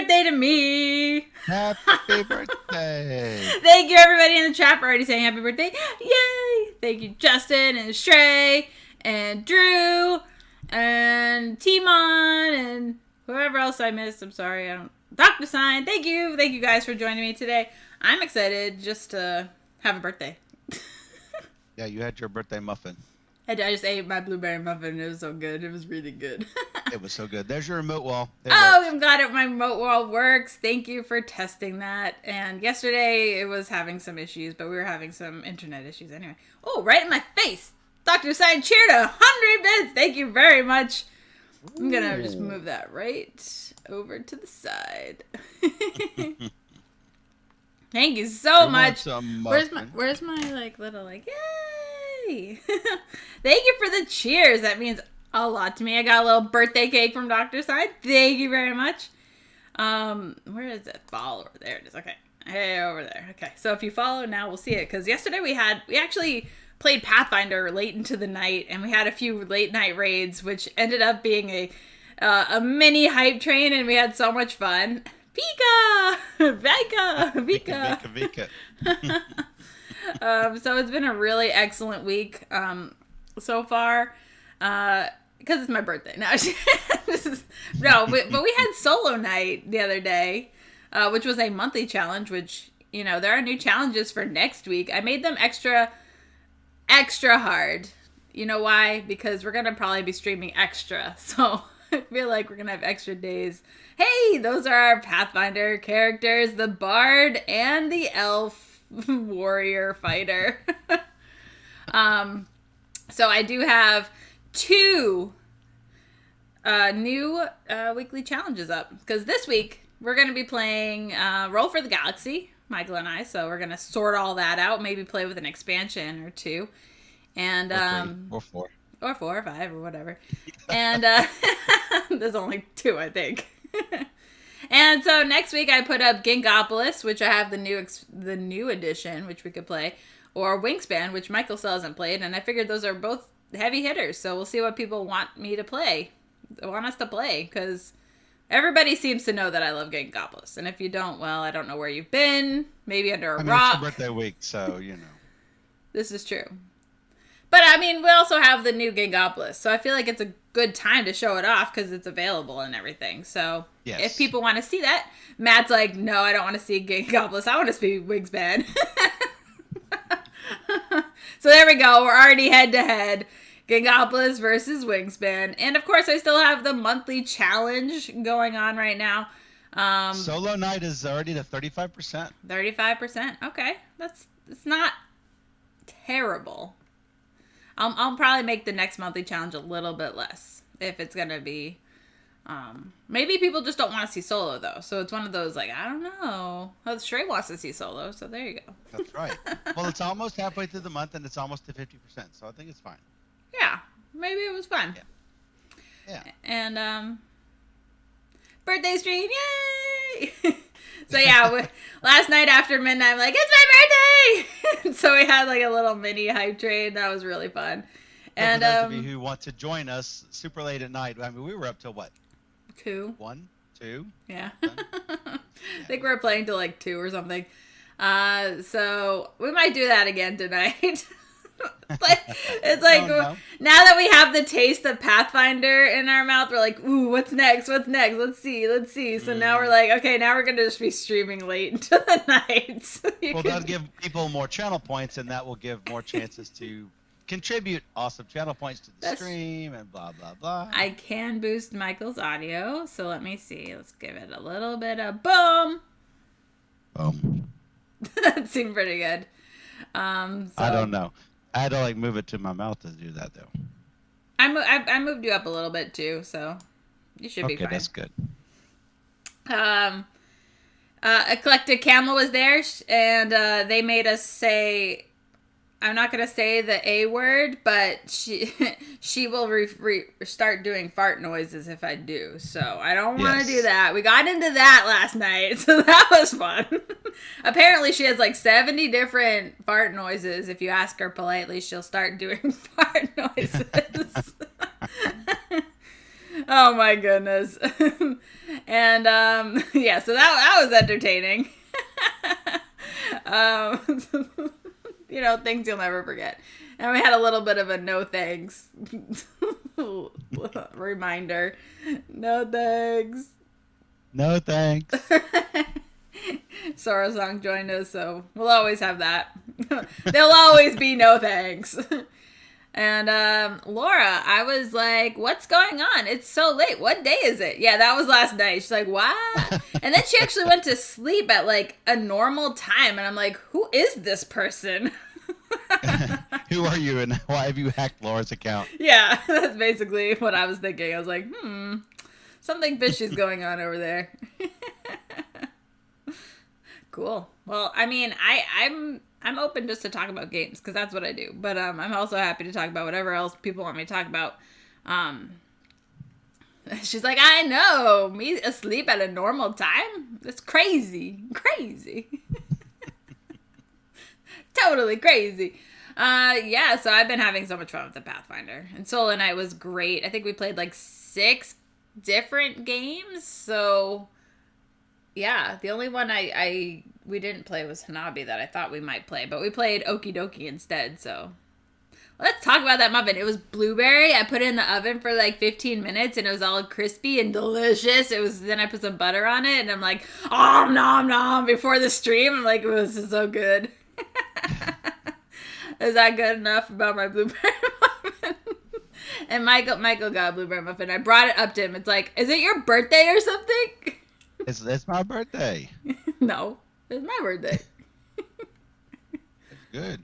birthday to me. Happy birthday. Thank you, everybody in the chat for already saying happy birthday. Yay. Thank you, Justin and Shrey and Drew and Timon and whoever else I missed. I'm sorry. Dr. Sign. Thank you. Thank you guys for joining me today. I'm excited just to have a birthday. Yeah, you had your birthday muffin. I just ate my blueberry muffin. It was so good. It was really good. It was so good. There's your remote wall. I'm glad my remote wall works. Thank you for testing that. And yesterday it was having some issues, but we were having some internet issues anyway. Oh, right in my face. Dr. Sign cheered 100 bits. Thank you very much. I'm going to just move that right over to the side. Thank you so much. Where's my like little like yay? Thank you for the cheers. That means a lot to me. I got a little birthday cake from Dr. Sign. Thank you very much. Where is it? Follower. There it is. Okay. Hey, over there. Okay. So if you follow now, we'll see it. Because yesterday we actually played Pathfinder late into the night, and we had a few late night raids, which ended up being a mini hype train, and we had so much fun. Vika! Vika. So it's been a really excellent week so far. Because it's my birthday. No, but we had solo night the other day, which was a monthly challenge, which, there are new challenges for next week. I made them extra hard. You know why? Because we're going to probably be streaming extra. So I feel like we're going to have extra days. Hey, those are our Pathfinder characters, the Bard and the Elf Warrior Fighter. So I do have 2 new weekly challenges up. Because this week, we're going to be playing Roll for the Galaxy, Michael and I. So we're going to sort all that out. Maybe play with an expansion or 2. And or 4. Or 4 or 5 or whatever. And there's only 2, I think. And so next week I put up Gingopolis, which I have the new edition, which we could play. Or Wingspan, which Michael still hasn't played. And I figured those are both heavy hitters, so we'll see what people want us to play, because everybody seems to know that I love Gingopolis, and if you don't, well, I don't know where you've been, maybe under a rock. It's your birthday week, so This is true. But we also have the new Gingopolis, so I feel like it's a good time to show it off because it's available and everything. So yes. If people want to see that, Matt's like, no, I don't want to see Gingopolis, I want to see Wingspan. So there we go, we're already head to head. Gingopolis versus Wingspan. And of course, I still have the monthly challenge going on right now. Solo night is already to 35%. 35%. Okay. It's not terrible. I'll probably make the next monthly challenge a little bit less if it's going to be. Maybe people just don't want to see solo, though. So it's one of those, like, I don't know. Well, Shrey wants to see solo, so there you go. That's right. Well, it's almost halfway through the month, and it's almost to 50%, so I think it's fine. Yeah, maybe it was fun. Yeah. And, birthday stream, yay! So yeah, last night after midnight, I'm like, it's my birthday! So we had like a little mini hype train. That was really fun. And for those of you who want to join us super late at night, we were up till what? 2. 1, 2? Yeah. I think we were playing till like 2 or something. So we might do that again tonight. It's like no. Now that we have the taste of Pathfinder in our mouth, we're like, ooh, what's next? Let's see. So now we're like, okay, now we're gonna just be streaming late into the night. So that'll give people more channel points, and that will give more chances to contribute awesome channel points to the stream and blah blah blah. I can boost Michael's audio, so let me see. Let's give it a little bit of boom. That seemed pretty good. I don't know. I had to move it to my mouth to do that though. I moved you up a little bit too, so you should be fine. Okay, that's good. Eclectic Camel was there, and they made us say, I'm not gonna say the A word, but she will start doing fart noises if I do. So I don't want to do that. We got into that last night, so that was fun. Apparently, she has like 70 different fart noises. If you ask her politely, she'll start doing fart noises. Oh my goodness. And yeah, so that was entertaining. um, things you'll never forget. And we had a little bit of a no thanks reminder. No thanks. No thanks. Sora Song joined us, so we'll always have that. There'll always be no thanks. And Laura, I was like, what's going on? It's so late. What day is it? Yeah, that was last night. She's like, what? And then she actually went to sleep at like a normal time. And I'm like, who is this person? Who are you and why have you hacked Laura's account? Yeah, that's basically what I was thinking. I was like, something fishy's going on over there. Cool. Well, I mean, I'm open just to talk about games because that's what I do. But I'm also happy to talk about whatever else people want me to talk about. She's like, I know, me asleep at a normal time? That's crazy. Totally crazy. Yeah, so I've been having so much fun with the Pathfinder. And Solo Night was great. I think we played like 6 different games. So, yeah, the only one we didn't play was Hanabi that I thought we might play. But we played Okie Dokie instead, so... Let's talk about that muffin. It was blueberry. I put it in the oven for like 15 minutes and it was all crispy and delicious. Then I put some butter on it and I'm like, nom nom before the stream. I'm like, this is so good. Is that good enough about my blueberry muffin? And Michael got a blueberry muffin. I brought it up to him. It's like, is it your birthday or something? It's my birthday. No, it's my birthday. It's good.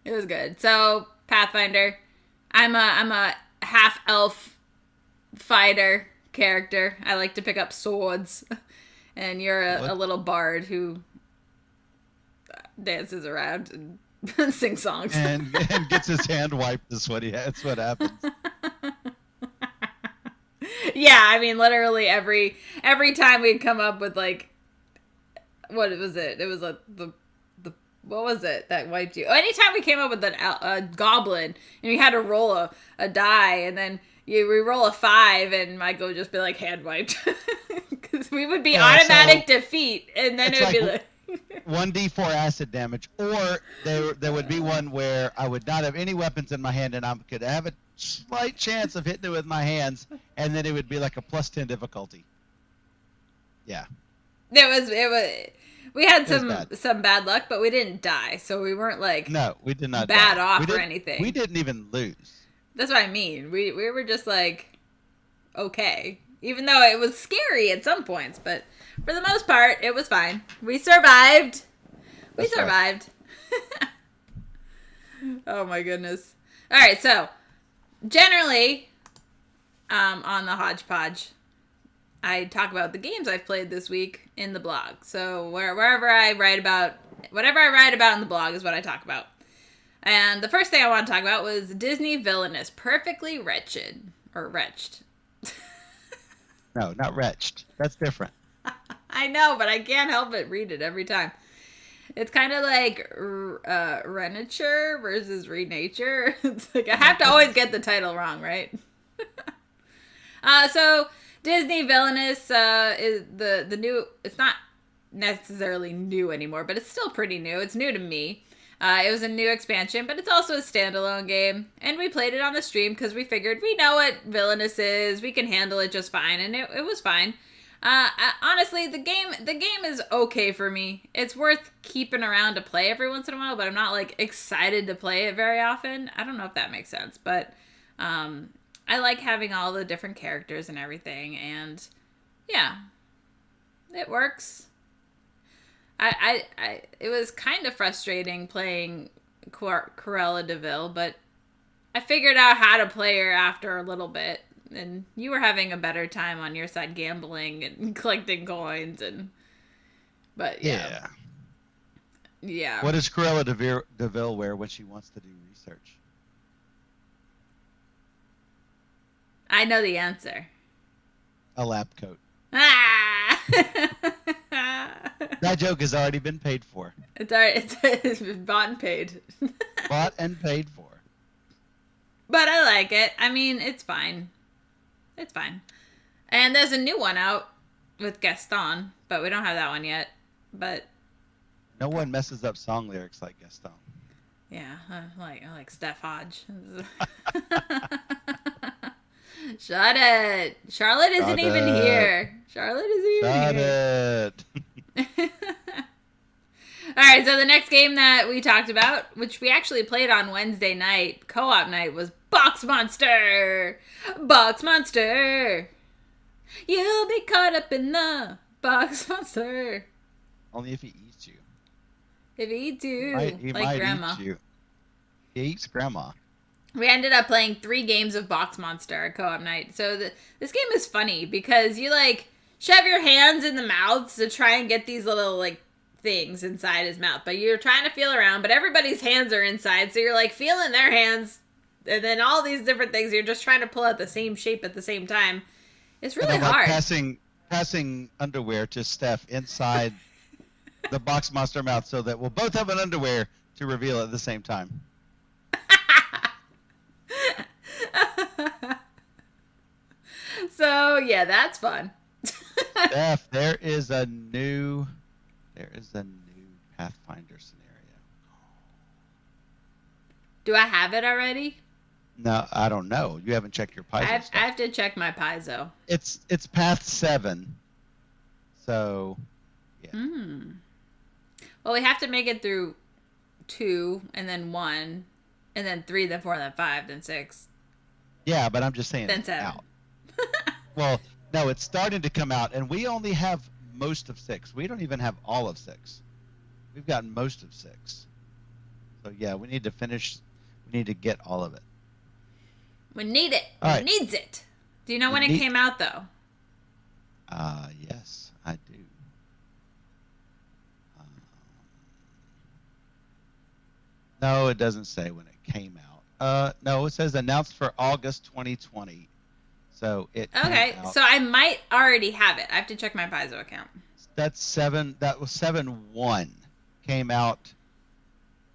It was good. So, Pathfinder. I'm a half elf fighter character. I like to pick up swords. And you're a little bard who dances around and sings songs. And gets his hand wiped. That's what happens. Yeah, I mean, literally every time we'd come up with like, what was it? It was what was it that wiped you? Anytime we came up with a goblin and we had to roll a die and then we roll a 5 and Michael would just be like hand wiped. Because we would be automatic defeat and then it would be like 1d4 acid damage, or there would be one where I would not have any weapons in my hand and I could have a slight chance of hitting it with my hands, and then it would be like a +10 difficulty. Yeah. It was. We had some bad luck, but we didn't die, so we weren't like we did not bad off or anything. We didn't even lose. That's what I mean. We were just like okay, even though it was scary at some points, but for the most part, it was fine. We survived. We survived. Right. Oh my goodness. All right, so generally, on the Hodgepodge, I talk about the games I've played this week in the blog. So wherever I write about, whatever I write about in the blog is what I talk about. And the first thing I want to talk about was Disney Villainous, Perfectly Wretched, or Wretched. No, not wretched. That's different. I know, but I can't help but read it every time. It's kind of like Renature versus Renature. It's like I have to always get the title wrong, right? So Disney Villainous is the new. It's not necessarily new anymore, but it's still pretty new. It's new to me. It was a new expansion, but it's also a standalone game, and we played it on the stream because we figured we know what Villainous is. We can handle it just fine, and it was fine. Honestly, the game is okay for me. It's worth keeping around to play every once in a while, but I'm not like excited to play it very often. I don't know if that makes sense, but I like having all the different characters and everything, and yeah, it works. It was kind of frustrating playing Cruella de Vil, but I figured out how to play her after a little bit. And you were having a better time on your side gambling and collecting coins but yeah. Yeah. What does Cruella de Vil wear when she wants to do research? I know the answer. A lab coat. Ah! That joke has already been paid for. It's been bought and paid. Bought and paid for. But I like it. I mean, it's fine. It's fine. And there's a new one out with Gaston, but we don't have that one yet. But no one messes up song lyrics like Gaston. Yeah, I like Steph Hodge. Shut it. Charlotte isn't even here. Charlotte isn't even here. Shut it. All right, so the next game that we talked about, which we actually played on Wednesday night, co-op night, was Box Monster. Box Monster. You'll be caught up in the Box Monster. Only if he eats you. If he eats you, he like might Grandma. Eat you. He eats Grandma. We ended up playing 3 games of Box Monster co-op night. So this game is funny because you like shove your hands in the mouths to try and get these little like things inside his mouth, but you're trying to feel around, but everybody's hands are inside, so you're like feeling their hands, and then all these different things. You're just trying to pull out the same shape at the same time. It's really hard. Passing underwear to Steph inside the Box Monster mouth so that we'll both have an underwear to reveal at the same time. So yeah, that's fun. Steph, there is a new Pathfinder scenario. Do I have it already? No, I don't know. You haven't checked your Paizo. I have to check my Paizo. It's Path 7. So, yeah. Well, we have to make it through 2, and then 1, and then 3, then 4, then 5, then 6. Yeah, but I'm just saying then it's 7. out. Well, no, it's starting to come out, and we only have most of 6. We don't even have all of 6. We've gotten most of 6. So, yeah, we need to finish. We need to get all of it. We need it. All right. Needs it. Do you know when it came out, though? Yes, I do. No, it doesn't say when it came out. No, it says announced for August 2020. So it okay. Came out. So I might already have it. I have to check my Paizo account. That's 7. That was 7.1 came out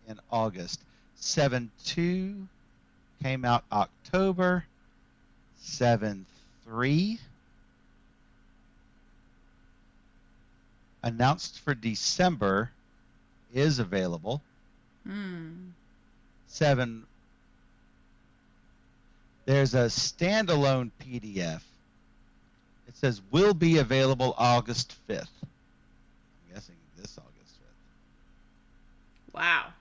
in August. 7.2 came out October. 7.3 announced for December is available. 7. There's a standalone PDF. It says will be available August 5th. I'm guessing this August 5th. Wow.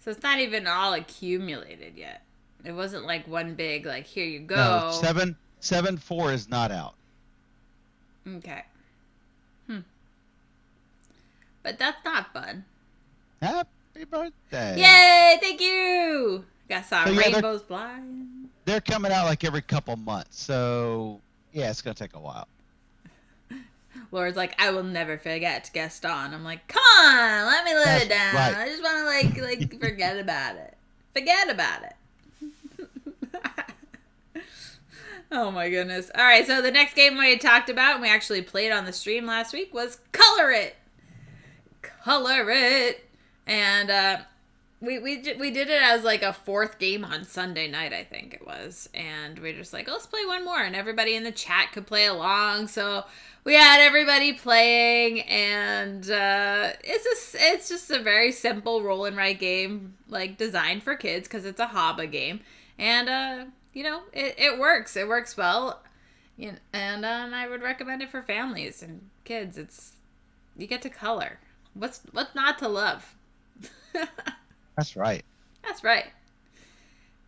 So it's not even all accumulated yet. It wasn't like one big, like, here you go. No, 7.4 is not out. Okay. But that's not fun. Happy birthday. Yay, thank you. Got some So, yeah, rainbows flying. They're coming out like every couple months. So, yeah, it's going to take a while. Laura's like, I will never forget Gaston. I'm like, come on, let me live it down. Right. I just want to, like forget about it. Forget about it. Oh, my goodness. All right, so the next game we talked about, and we actually played on the stream last week, was Color It. Color It. And we did it as like a 4th game on Sunday night, I think it was. And we're just like, let's play one more. And everybody in the chat could play along. So we had everybody playing. And it's just a very simple roll and write game, like designed for kids because it's a HABA game. And, it works. It works well. And I would recommend it for families and kids. You get to color. What's not to love? That's right. That's right.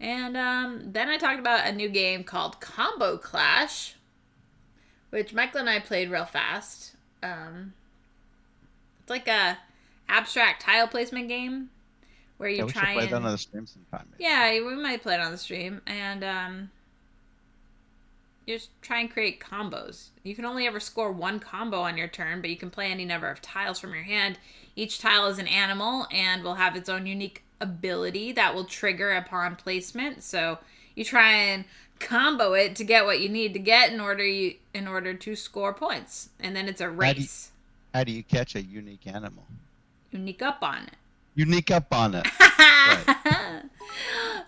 And then I talked about a new game called Combo Clash, which Michael and I played real fast. It's like a abstract tile placement game where you try and play that on the stream sometime. Maybe. Yeah, we might play it on the stream, and you just try and create combos. You can only ever score one combo on your turn, but you can play any number of tiles from your hand. Each tile is an animal and will have its own unique ability that will trigger upon placement. So you try and combo it to get what you need to get in order to score points. And then it's a race. How do you catch a unique animal? Unique up on it. Unique up on it. Right.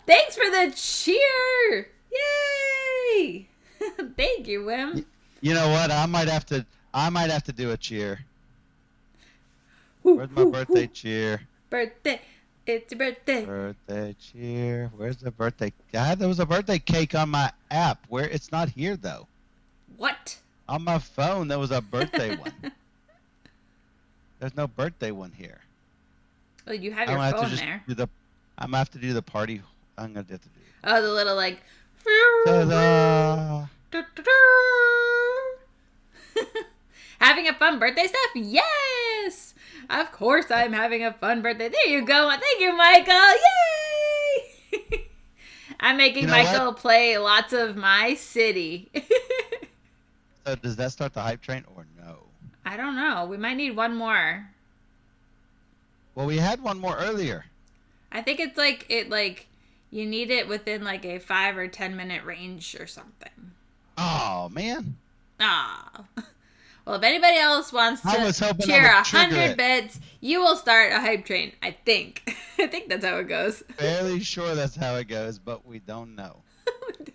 Thanks for the cheer! Yay! Thank you, Wim. You know what? I might have to do a cheer. Where's my birthday cheer? Birthday. It's your birthday. Birthday cheer. Where's the birthday? God, there was a birthday cake on my app. Where it's not here though. What? On my phone, there was a birthday one. There's no birthday one here. Well, you have your phone there. I'm gonna have to do the party. I'm gonna have to do. Oh, the little like. Ta-da! Having a fun birthday, Steph? Yes! Of course I'm having a fun birthday. There you go. Thank you, Michael. Yay! I'm making Michael play lots of My City. So does that start the hype train or no? I don't know. We might need one more. Well, we had one more earlier. I think it's like you need it within like a 5 or 10 minute range or something. Oh man. Ah. Well, if anybody else wants to cheer 100 bits, you will start a hype train. I think. I think that's how it goes. Fairly sure that's how it goes, but we don't know.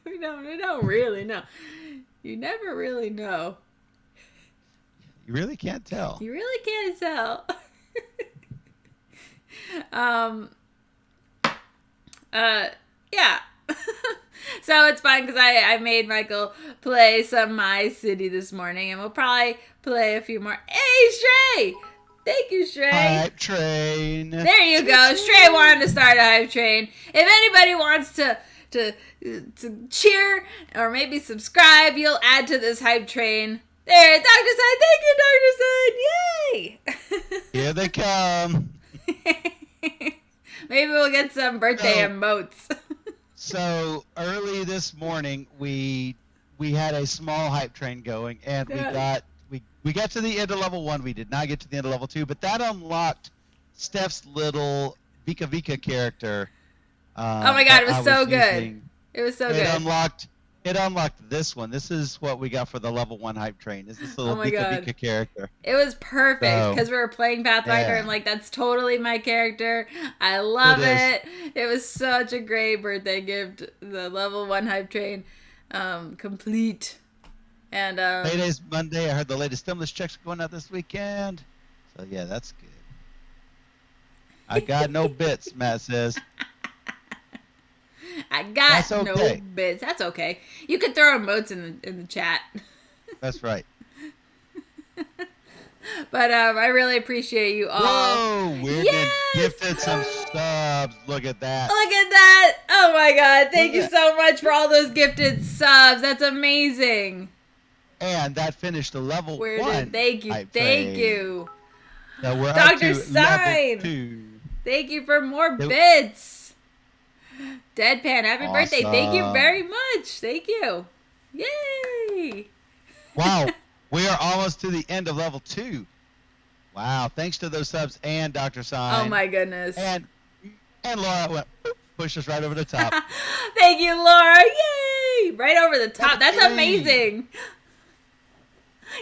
we don't really know. You never really know. You really can't tell. You really can't tell. Yeah. So it's fun because I made Michael play some My City this morning, and we'll probably play a few more. Hey, Shrey! Thank you, Shrey. Hype train. There you go. Shrey wanted to start a hype train. If anybody wants to cheer or maybe subscribe, you'll add to this hype train. There, Dr. Sign. Thank you, Dr. Sign. Yay! Here they come. Maybe we'll get some birthday emotes. So early this morning, we had a small hype train going, and we got to the end of level 1. We did not get to the end of level 2, but that unlocked Steph's little Vika Vika character. Oh my god, it was so good. It was so good. It unlocked this one. This is what we got for the level 1 hype train. Is this little Vika Vika character? It was perfect because we were playing Pathfinder and like that's totally my character. I love it. It was such a great birthday gift. The level 1 hype train, complete. And Payday's Monday. I heard the latest stimulus checks going out this weekend. So yeah, that's good. I got no bits, Matt says. I got no bits. That's okay. You can throw emotes in the chat. That's right. But I really appreciate you all. Whoa, we're gifted some subs. Look at that. Look at that. Oh my god. Thank you so much for all those gifted subs. That's amazing. And that finished the level 1. Thank you. Thank you. So we're Dr. up to Sign. level 2. Thank you for more bits. Deadpan, happy birthday. Thank you very much. Thank you. Yay. Wow. We are almost to the end of level 2. Wow. Thanks to those subs and Dr. Sign. Oh my goodness. And Laura went, pushed us right over the top. Thank you, Laura. Yay. Right over the top. That's amazing.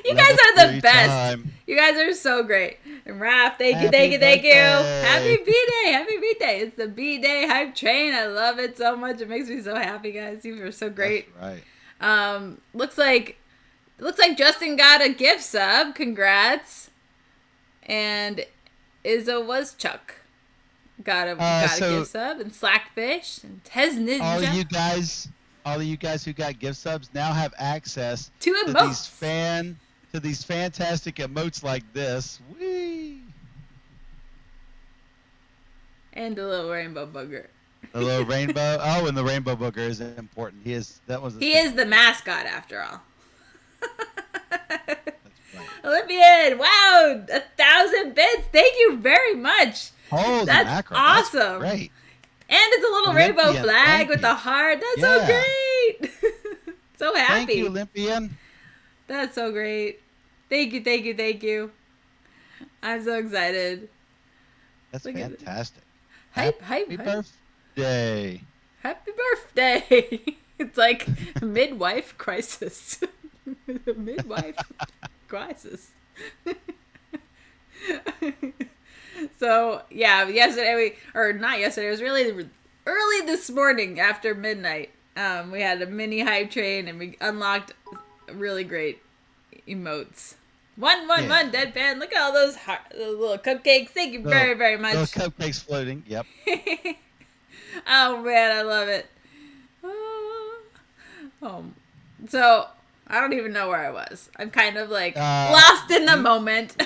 You guys are the best. You guys are so great. And Raph, thank you. Happy B-Day. Happy B-Day. It's the B-Day hype train. I love it so much. It makes me so happy, guys. You are so great. That's right. Looks like Justin got a gift sub. Congrats. And Izzo was Chuck. Got a gift sub. And Slackfish. And Tez Ninja. All of you guys who got gift subs now have access to emotes. To these fantastic emotes like this. Whee! And a little rainbow booger. A little rainbow. Oh, and the rainbow booger is important. He is the mascot after all. That's right. Olympian, wow, 1,000 bits. Thank you very much. Holy That's mackerel. Awesome. That's great. And it's a little rainbow flag with a heart. That's so great. So happy. Thank you, Olympian. That's so great. Thank you. I'm so excited. That's fantastic. Happy birthday. Happy birthday. It's like midwife crisis. Midwife crisis. So, yeah, it was really early this morning after midnight. We had a mini hype train, and we unlocked really great emotes. 111 deadpan. Look at all those little cupcakes. Thank you very, very much. Little cupcakes floating. Yep. Oh man, I love it. So I don't even know where I was. I'm kind of like lost in the moment.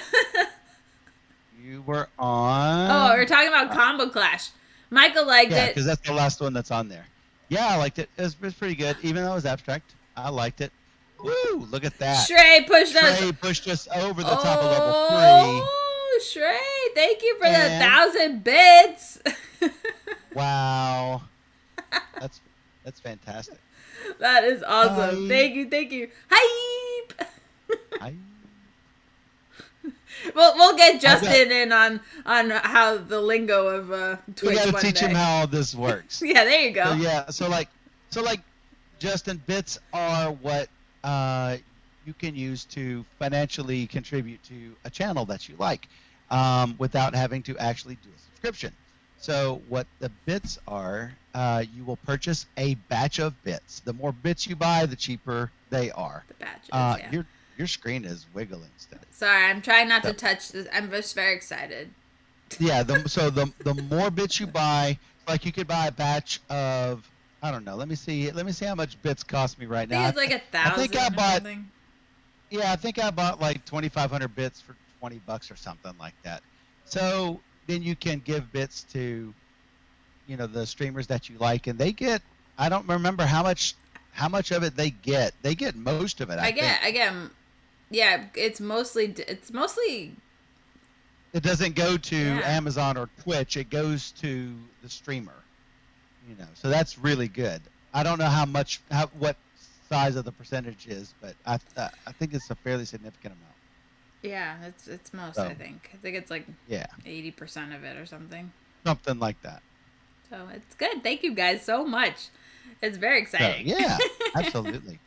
You were on. Oh, we were talking about Combo Clash. Michael liked it. Yeah, because that's the last one that's on there. Yeah, I liked it. It was pretty good, even though it was abstract. I liked it. Woo! Look at that. Shrey pushed us over the top of level 3. Oh, Shrey! Thank you for the 1,000 bits. Wow, that's fantastic. That is awesome. Thank you. Hype. We'll get Justin in on how the lingo of Twitch. We gotta teach him how all this works. Yeah, there you go. So like Justin, bits are what you can use to financially contribute to a channel that you like, without having to actually do a subscription. So what the bits are, you will purchase a batch of bits. The more bits you buy, the cheaper they are. The batches, yeah. Your screen is wiggling still. Sorry, I'm trying not to touch this. I'm just very excited. Yeah, the more bits you buy, like you could buy a batch of, I don't know. Let me see how much bits cost me right now. I think it's like 1,000. I think I bought. Something. Yeah, I think I bought like 2,500 bits for $20 or something like that. So then you can give bits to, the streamers that you like, and they get. I don't remember how much of it they get. They get most of it. I get. Yeah, it's mostly. It doesn't go to Amazon or Twitch. It goes to the streamer. So that's really good. I don't know what size of the percentage is, but I think it's a fairly significant amount. Yeah, it's most. I think it's like 80% of it or something. Something like that. So it's good. Thank you guys so much. It's very exciting. So, yeah, absolutely.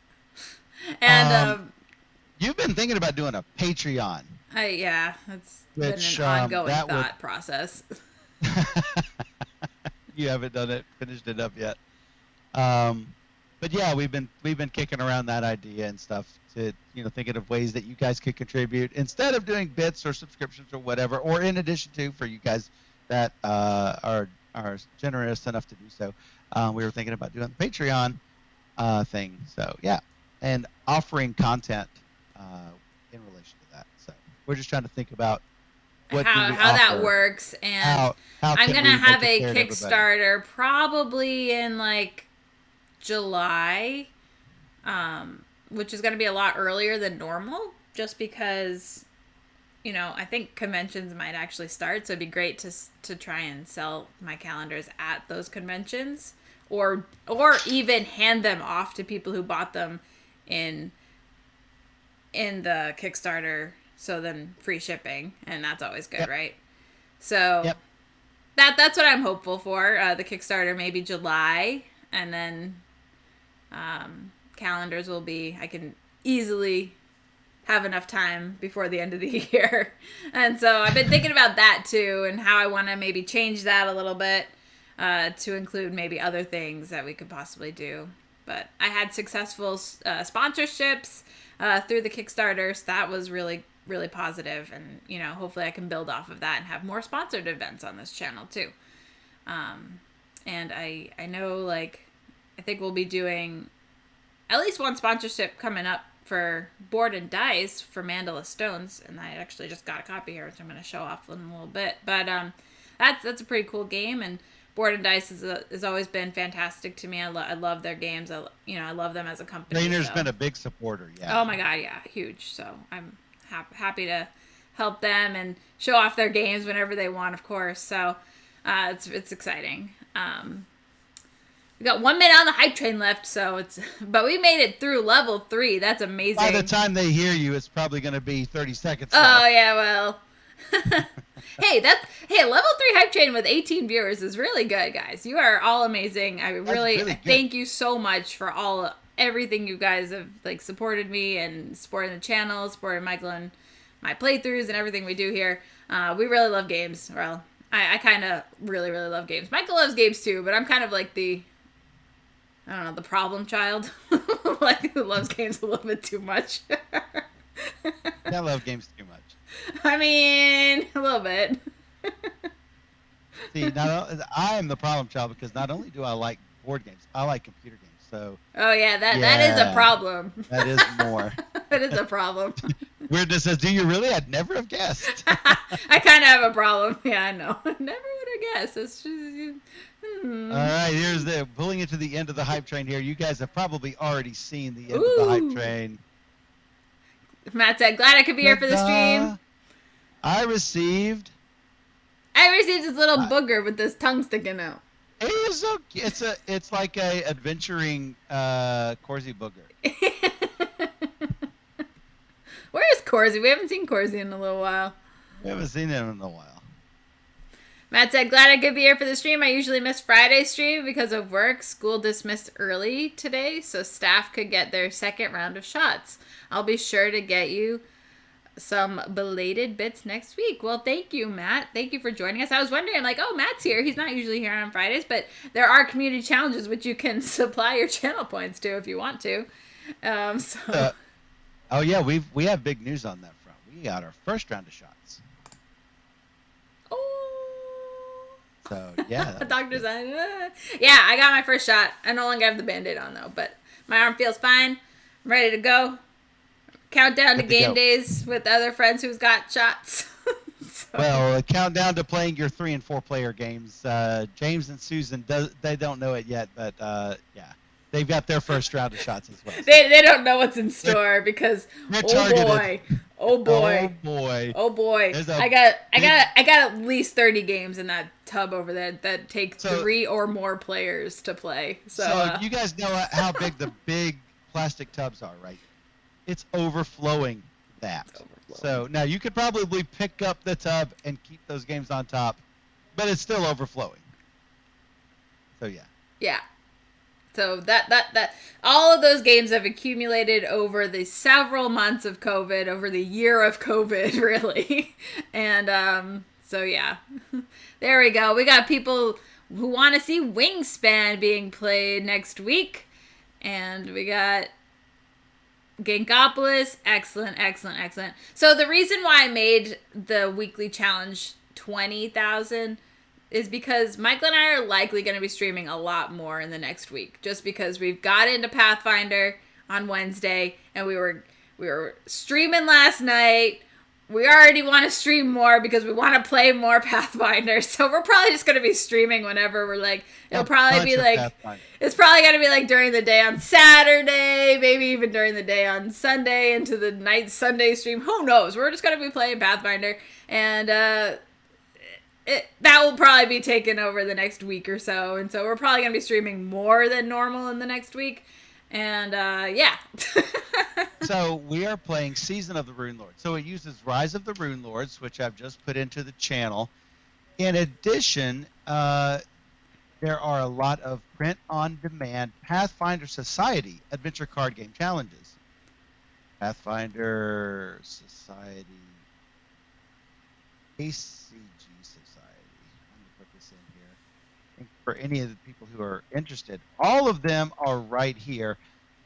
And you've been thinking about doing a Patreon. It's been an ongoing thought process. You haven't finished it up yet. But yeah, we've been kicking around that idea and stuff to thinking of ways that you guys could contribute instead of doing bits or subscriptions or whatever, or in addition to, for you guys that are generous enough to do so. We were thinking about doing the Patreon thing. So yeah, and offering content in relation to that. So we're just trying to think about how that works, and how I'm gonna have a Kickstarter probably in like July, which is gonna be a lot earlier than normal, just because I think conventions might actually start, so it'd be great to try and sell my calendars at those conventions, or even hand them off to people who bought them in the Kickstarter. So then free shipping, and that's always good, right? So that's what I'm hopeful for. The Kickstarter maybe July, and then calendars will be, I can easily have enough time before the end of the year. And so I've been thinking about that too, and how I want to maybe change that a little bit to include maybe other things that we could possibly do. But I had successful sponsorships through the Kickstarter, so that was really positive, and hopefully I can build off of that and have more sponsored events on this channel too. And I know, I think we'll be doing at least one sponsorship coming up for Board and Dice for Mandala Stones, and I actually just got a copy here, which I'm going to show off in a little bit. But that's a pretty cool game, and Board and Dice has always been fantastic to me. I love their games. I love them as a company. Rainer's been a big supporter. Yeah. Oh my god, yeah, huge. So I'm happy to help them and show off their games whenever they want, of course. So it's exciting. We got 1 minute on the hype train left, but we made it through level 3. That's amazing. By the time they hear you, it's probably going to be 30 seconds left. Oh yeah, well. Hey, level 3 hype train with 18 viewers is really good, guys. You are all amazing. I really thank you so much for everything you guys have supported me and supporting the channel, supporting Michael and my playthroughs and everything we do here. We really love games. Well, I kind of really love games. Michael loves games too, but I'm kind of like I don't know, the problem child. Like, who loves games a little bit too much. I love games too much. I mean, a little bit. See, I am the problem child because not only do I like board games, I like computer games. So. Oh yeah, that is a problem. That is more. That is a problem. Weirdness says, "Do you really? I'd never have guessed." I kind of have a problem. Yeah, I know. Never would have guessed. It's just. All right, here's pulling it to the end of the hype train here. You guys have probably already seen the end of the hype train. Matt said, "Glad I could be here for the stream." I received this little booger with this tongue sticking out. It's like a adventuring Corsi booger. Where is Corsi? We haven't seen Corsi in a little while. We haven't seen him in a while. Matt said, "Glad I could be here for the stream. I usually miss Friday's stream because of work. School dismissed early today, so staff could get their second round of shots. I'll be sure to get you some belated bits next week." Well, thank you, Matt. Thank you for joining us. I was wondering, like, oh, Matt's here. He's not usually here on Fridays, but there are community challenges which you can supply your channel points to if you want to. Oh yeah, we have big news on that front. We got our first round of shots. Oh. So yeah. Doctor's on. Yeah, I got my first shot. I no longer have the Band-Aid on though, but my arm feels fine. I'm ready to go. Countdown to game days with other friends who's got shots. Well, a countdown to playing your 3 and 4 player games. James and Susan, they don't know it yet, but yeah, they've got their first round of shots as well. They don't know what's in store because oh boy. I got at least 30 games in that tub over there that take 3 or more players to play. So you guys know how big the big plastic tubs are, right? It's overflowing that. So now you could probably pick up the tub and keep those games on top, but it's still overflowing. So yeah. Yeah. So that all of those games have accumulated over the several months of COVID, over the year of COVID, really. And so yeah. There we go. We got people who want to see Wingspan being played next week. And we got Gankopolis, excellent. So the reason why I made the weekly challenge 20,000 is because Michael and I are likely going to be streaming a lot more in the next week, just because we've got into Pathfinder on Wednesday and we were streaming last night. We already want to stream more because we want to play more Pathfinder. So we're probably just going to be streaming whenever we're like, it's probably going to be like during the day on Saturday, maybe even during the day on Sunday into the night Sunday stream. Who knows? We're just going to be playing Pathfinder. And that will probably be taken over the next week or so. And so we're probably going to be streaming more than normal in the next week. And yeah. So we are playing Season of the Rune Lords. So it uses Rise of the Rune Lords, which I've just put into the channel. In addition, there are a lot of print-on-demand Pathfinder Society adventure card game challenges. Pathfinder Society, ACG Society. Let me put this in here. I think for any of the people who are interested, all of them are right here.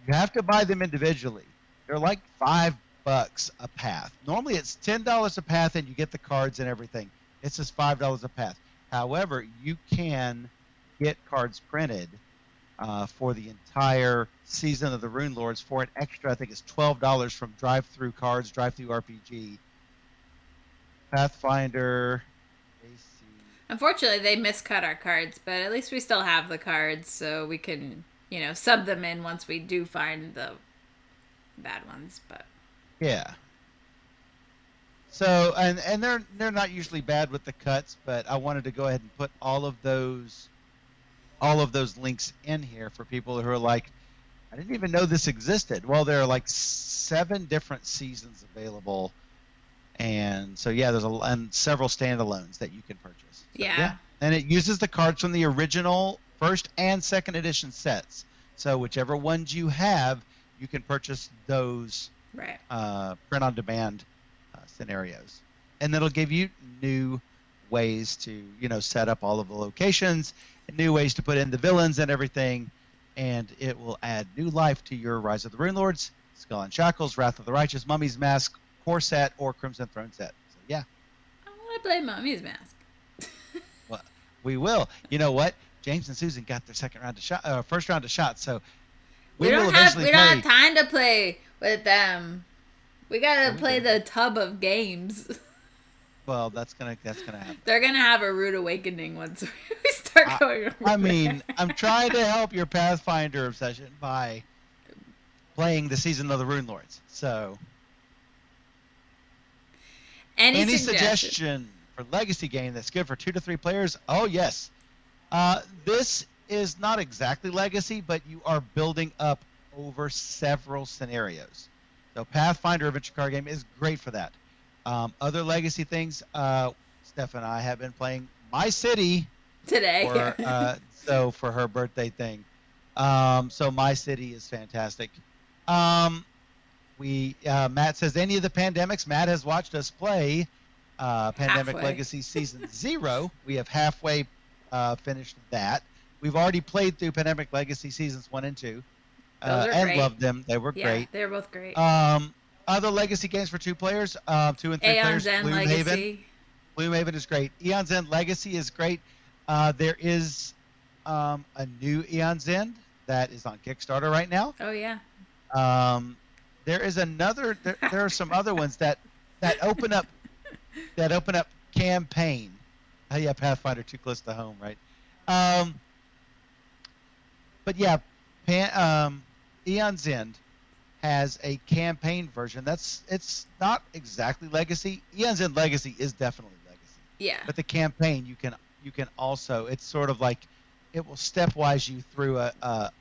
You have to buy them individually. They're like $5 a path. Normally it's $10 a path and you get the cards and everything. It's just $5 a path. However, you can get cards printed for the entire Season of the Rune Lords for an extra, I think it's $12 from Drive-Thru Cards, Drive-Thru RPG, Pathfinder, AC. Unfortunately, they miscut our cards, but at least we still have the cards, so we can, sub them in once we do find the bad ones. But yeah. So and they're not usually bad with the cuts, but I wanted to go ahead and put all of those links in here for people who are like, I didn't even know this existed. Well, there are like 7 different seasons available, and so yeah, and several standalones that you can purchase. So, yeah. And it uses the cards from the original first and second edition sets. So whichever ones you have, you can purchase those right. Print-on-demand scenarios, and it'll give you new ways to set up all of the locations and new ways to put in the villains and everything. and it will add new life to your Rise of the Rune Lords, Skull and Shackles, Wrath of the Righteous, Mummy's Mask, Core set, or Crimson Throne set. So yeah. I want to play Mummy's Mask. Well, we will. You know what? James and Susan got their first round of shots, so we don't have time to play with them. We gotta play the tub of games. Well, that's gonna happen. They're gonna have a rude awakening once we start going over I mean, I'm trying to help your Pathfinder obsession by playing the Season of the Rune Lords. So, any suggestion for Legacy game that's good for 2 to 3 players? Oh yes. This is not exactly Legacy, but you are building up over several scenarios. So Pathfinder adventure card game is great for that. Other Legacy things, Steph and I have been playing My City today. So for her birthday thing. So My City is fantastic. Matt says any of the pandemics. Matt has watched us play Pandemic Legacy Season 0. We have halfway finished that. We've already played through Pandemic Legacy Seasons 1 and 2. And great. Loved them. They were great. They're both great. Other Legacy games for 2 players, 2 and 3 players. Gloomhaven. Gloomhaven is great. Aeon's End Legacy is great. There is a new Aeon's End that is on Kickstarter right now. Oh yeah. There is another. There are some other ones that open up campaign. Oh yeah, Pathfinder too close to home, right? But yeah, Aeon's End has a campaign version. It's not exactly Legacy. Aeon's End Legacy is definitely Legacy. Yeah. But the campaign you can also, it's sort of like it will stepwise you through a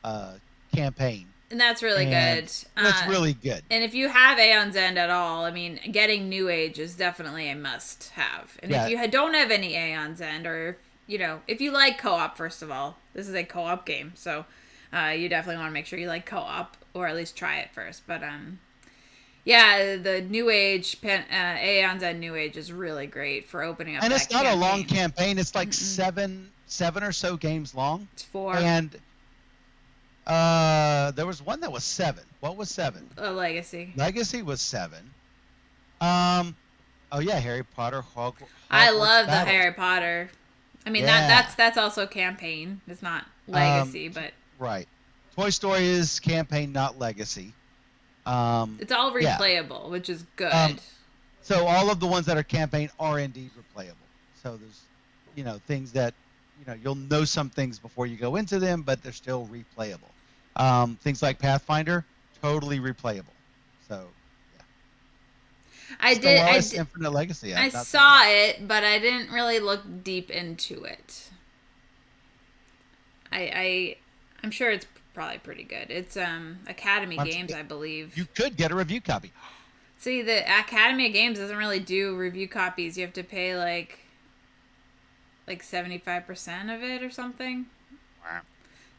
campaign. And that's really good. That's really good. And if you have Aeon's End at all, I mean, getting New Age is definitely a must-have. And if you don't have any Aeon's End, or if you like co-op, first of all, this is a co-op game, so you definitely want to make sure you like co-op, or at least try it first. But the New Age Aeon's End New Age is really great for opening up. And it's not a long campaign. It's like seven or so games long. It's 4. And there was one that was 7. What was 7? Legacy. Legacy was 7. Oh yeah, Harry Potter. I love the Harry Potter. I mean that's also campaign. It's not Legacy, but right. Toy Story is campaign, not Legacy. It's all replayable, which is good. So all of the ones that are campaign are indeed replayable. So there's things that you'll know some things before you go into them, but they're still replayable. Things like Pathfinder, totally replayable. So yeah. I did Infinite Legacy. I saw it, but I didn't really look deep into it. I'm sure it's probably pretty good. It's Academy Games, I believe. You could get a review copy. See, the Academy of Games doesn't really do review copies. You have to pay like 75% of it or something. Wow.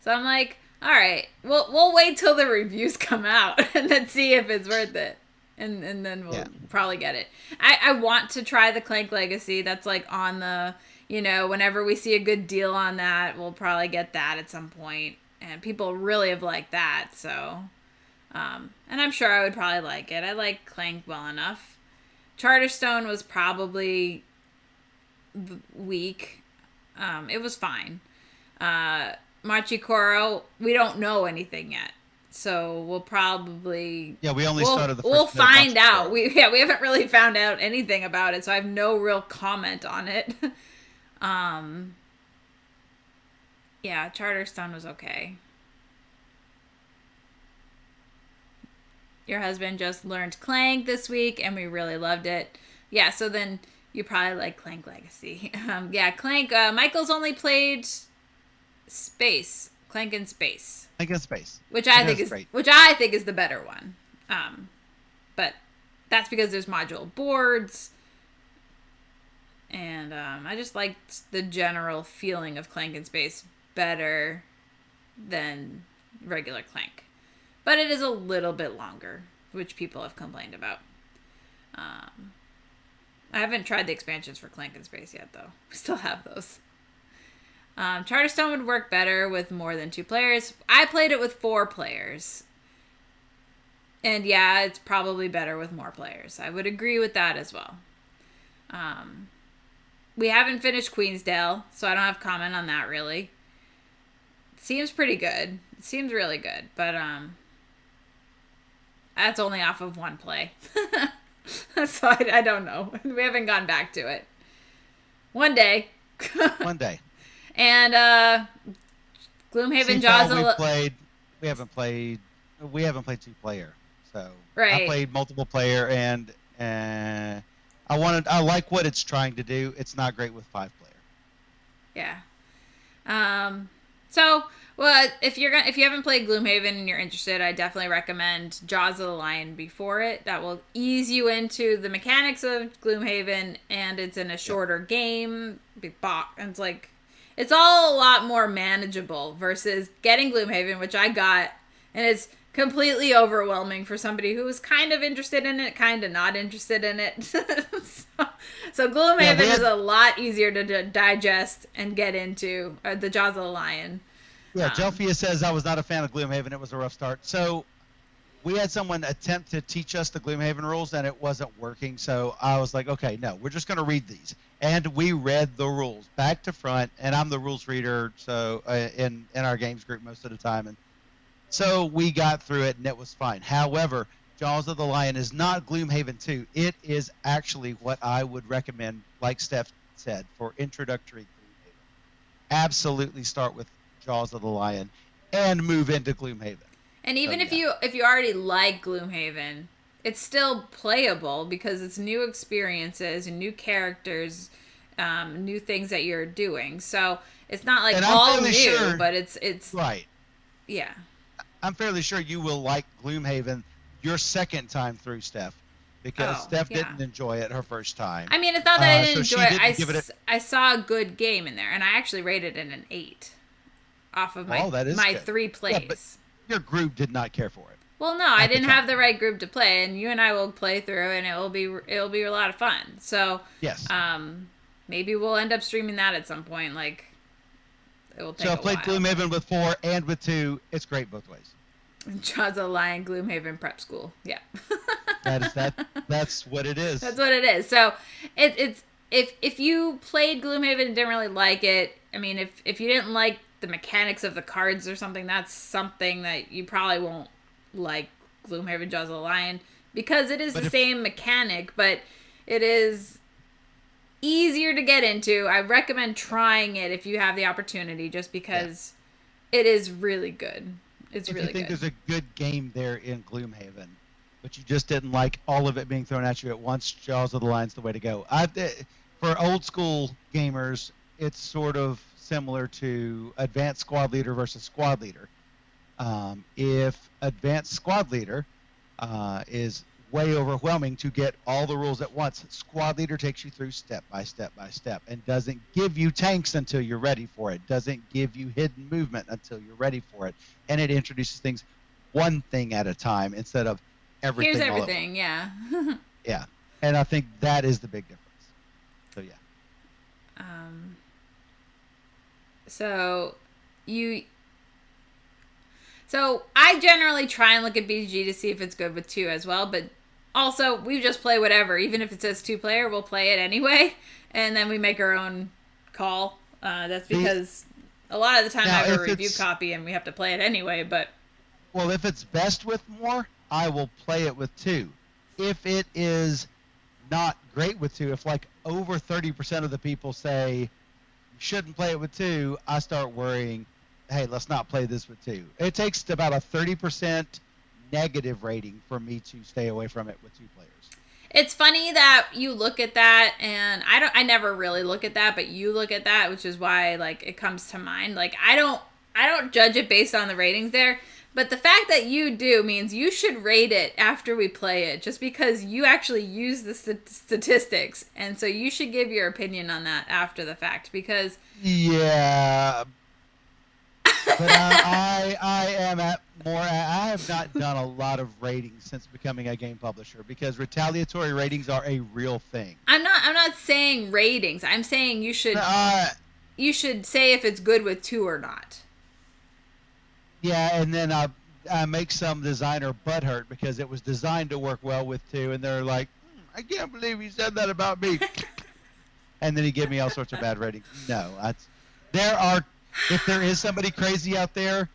So I'm like, all right, we'll wait till the reviews come out and then see if it's worth it. And then we'll probably get it. I want to try the Clank Legacy. That's like on the, whenever we see a good deal on that, we'll probably get that at some point. And people really have liked that, so. And I'm sure I would probably like it. I like Clank well enough. Charterstone was probably weak. It was fine. Machikoro, we don't know anything yet. So we'll probably... Yeah, we only started the first... We'll find out. We haven't really found out anything about it, so I have no real comment on it. Yeah, Charterstone was okay. Your husband just learned Clank this week, and we really loved it. Yeah, so then you probably like Clank Legacy. Clank. Michael's only played Space. Clank in Space. Clank in Space. Which I think is the better one. But that's because there's modular boards. And I just liked the general feeling of Clank in Space better than regular Clank. But it is a little bit longer, which people have complained about. I haven't tried the expansions for Clank in Space yet, though. We still have those. Charterstone would work better with more than 2 players. I played it with 4 players. And yeah, it's probably better with more players. I would agree with that as well. We haven't finished Queensdale, so I don't have comment on that really. Seems pretty good. It seems really good, but that's only off of 1 play. So I don't know. We haven't gone back to it. One day. One day. And Gloomhaven Jaws. We haven't played 2-player. So right. I played multiple player, and I like what it's trying to do. It's not great with 5-player. Yeah. So, well, if you haven't played Gloomhaven and you're interested, I definitely recommend Jaws of the Lion before it. That will ease you into the mechanics of Gloomhaven, and it's in a shorter game. And it's all a lot more manageable versus getting Gloomhaven, which I got, and it's completely overwhelming for somebody who was kind of interested in it, kind of not interested in it. So Gloomhaven is a lot easier to digest and get into. The Jaws of the Lion. Yeah, Jelfia says I was not a fan of Gloomhaven. It was a rough start. So we had someone attempt to teach us the Gloomhaven rules, and it wasn't working. So I was like, okay, no, we're just going to read these. And we read the rules back to front, and I'm the rules reader so in our games group most of the time. And so we got through it, and it was fine. However, Jaws of the Lion is not Gloomhaven 2. It is actually what I would recommend, like Steph said, for introductory Gloomhaven. Absolutely start with Jaws of the Lion and move into Gloomhaven. And even if you already like Gloomhaven, it's still playable because it's new experiences and new characters, new things that you're doing. So it's not like all new, but it's right. Yeah. I'm fairly sure you will like Gloomhaven your second time through, Steph, because Steph didn't enjoy it her first time. I mean, it's not that I didn't enjoy it. I saw a good game in there, and I actually rated it an 8 off of my 3 plays. Yeah, but your group did not care for it. Well, no, I didn't have the right group to play, and you and I will play through, and it'll be a lot of fun. So yes, maybe we'll end up streaming that at some point. Like, it will take. So I played Gloomhaven with 4 and with 2. It's great both ways. Jaws of the Lion Gloomhaven Prep School. Yeah. That's what it is. That's what it is. So it's if you played Gloomhaven and didn't really like it, I mean, if you didn't like the mechanics of the cards or something, that's something that you probably won't like Gloomhaven Jaws of the Lion, because it is the same mechanic, but it is easier to get into. I recommend trying it if you have the opportunity, just because it is really good. It's really good. If you think there's a good game there in Gloomhaven, but you just didn't like all of it being thrown at you at once, Jaws of the Lion's the way to go. For old school gamers, it's sort of similar to Advanced Squad Leader versus Squad Leader. If Advanced Squad Leader is way overwhelming to get all the rules at once, Squad Leader takes you through step by step by step and doesn't give you tanks until you're ready for it, doesn't give you hidden movement until you're ready for it, and it introduces things one thing at a time instead of everything. Here's everything, yeah. Yeah, and I think that is the big difference. So yeah. So I generally try and look at BG to see if it's good with 2 as well, but also we just play whatever. Even if it says 2-player, we'll play it anyway, and then we make our own call. That's because a lot of the time I have a review copy and we have to play it anyway, but... Well, if it's best with more, I will play it with 2. If it is not great with 2, if like over 30% of the people say you shouldn't play it with 2, I start worrying, hey, let's not play this with 2. It takes about a 30% negative rating for me to stay away from it with 2 players. It's funny that you look at that, and I never really look at that, but you look at that, which is why like it comes to mind. Like I don't judge it based on the ratings there, but the fact that you do means you should rate it after we play it, just because you actually use the statistics, and so you should give your opinion on that after the fact, because but I am at more. I have not done a lot of ratings since becoming a game publisher, because retaliatory ratings are a real thing. I'm not saying ratings. I'm saying you should you should say if it's good with 2 or not. Yeah, and then I make some designer butthurt because it was designed to work well with 2, and they're like, I can't believe he said that about me. And then he gave me all sorts of bad ratings. No, if there is somebody crazy out there,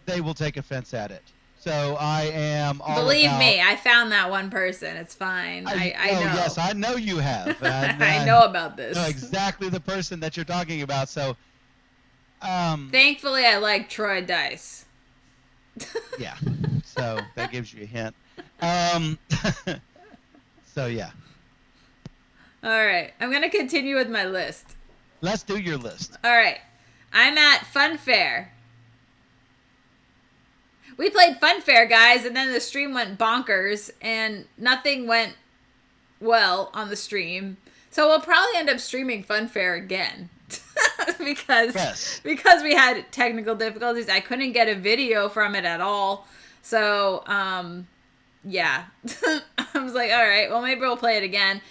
they will take offense at it. So I am all Believe me, I found that one person. It's fine. I know. Yes, I know you have. I know about this. I know exactly the person that you're talking about. So, thankfully, I like Troy Dice. Yeah, so that gives you a hint. So yeah. All right, I'm gonna continue with my list. Let's do your list. All right, I'm at Funfair. We played Funfair, guys, and then the stream went bonkers, and nothing went well on the stream. So we'll probably end up streaming Funfair again. because we had technical difficulties. I couldn't get a video from it at all. So, yeah. I was like, all right, well, maybe we'll play it again.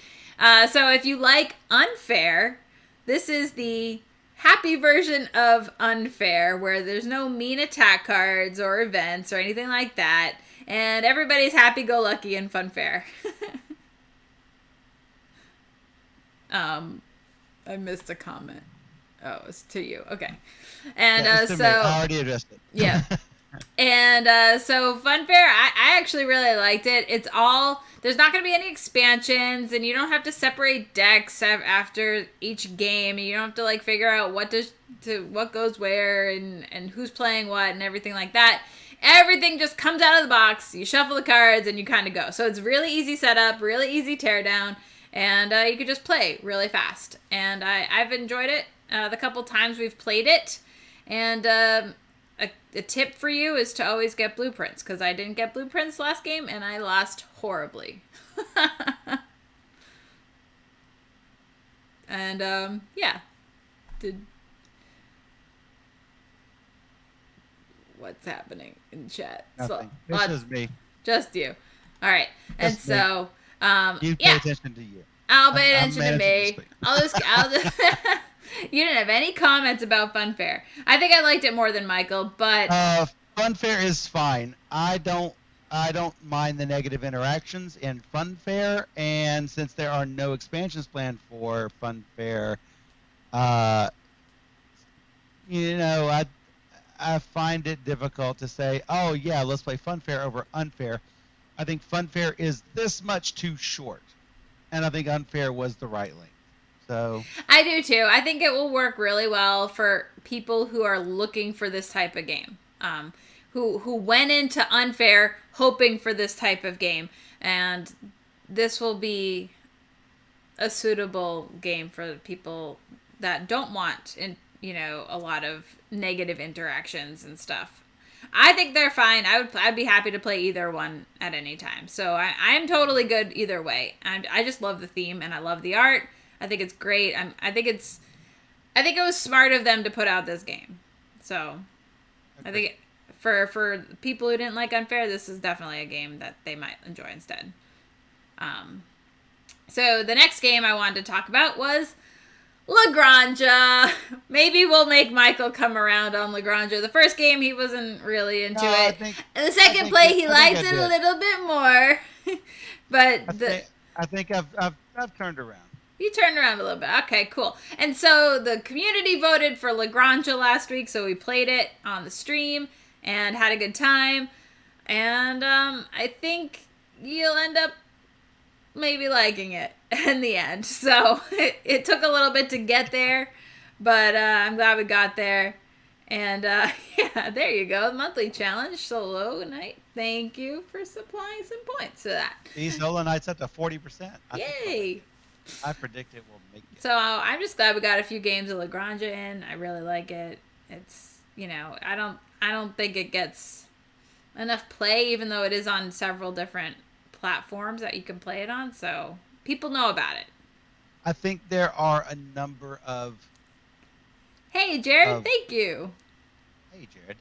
So if you like Unfair, this is the happy version of Unfair, where there's no mean attack cards or events or anything like that, and everybody's happy-go-lucky in Funfair. I missed a comment. Oh, it's to you. Okay. And so I already addressed it. Yeah. And so Funfair, I actually really liked it. It's all, there's not going to be any expansions, and you don't have to separate decks after each game. You don't have to like figure out what goes where and who's playing what and everything like that. Everything just comes out of the box. You shuffle the cards and you kind of go. So it's really easy setup, really easy teardown, and you could just play really fast. And I've enjoyed it the couple times we've played it. And a tip for you is to always get blueprints, because I didn't get blueprints last game and I lost horribly. And yeah. What's happening in chat? Nothing. This is me. Just you. All right. And Just so you pay attention to you. I'll pay attention to me. I'll just You didn't have any comments about Funfair. I think I liked it more than Michael, but Funfair is fine. I don't mind the negative interactions in Funfair, and since there are no expansions planned for Funfair, I find it difficult to say, oh yeah, let's play Funfair over Unfair. I think Funfair is this much too short, and I think Unfair was the right length. So I do too. I think it will work really well for people who are looking for this type of game, who went into Unfair hoping for this type of game, and this will be a suitable game for people that don't want, a lot of negative interactions and stuff. I think they're fine. I'd be happy to play either one at any time. So I'm totally good either way. I just love the theme and I love the art. I think it's great. I think it was smart of them to put out this game. So I think for people who didn't like Unfair, this is definitely a game that they might enjoy instead. So the next game I wanted to talk about was Lagrange. Maybe we'll make Michael come around on Lagrange. The first game he wasn't really into it. And the second play he liked it a little bit more. But I think I've turned around. You turned around a little bit. Okay, cool. And so the community voted for Lagrange last week, so we played it on the stream and had a good time. And I think you'll end up maybe liking it in the end. So it took a little bit to get there, but I'm glad we got there. And yeah, there you go. Monthly challenge, solo night. Thank you for supplying some points to that. These solo nights up to 40%. Yay! I predict it will make it. So I'm just glad we got a few games of Lagrange in. I really like it. It's, I don't think it gets enough play, even though it is on several different platforms that you can play it on. So people know about it. I think there are a number of... Hey, Jared, thank you. Hey, Jared.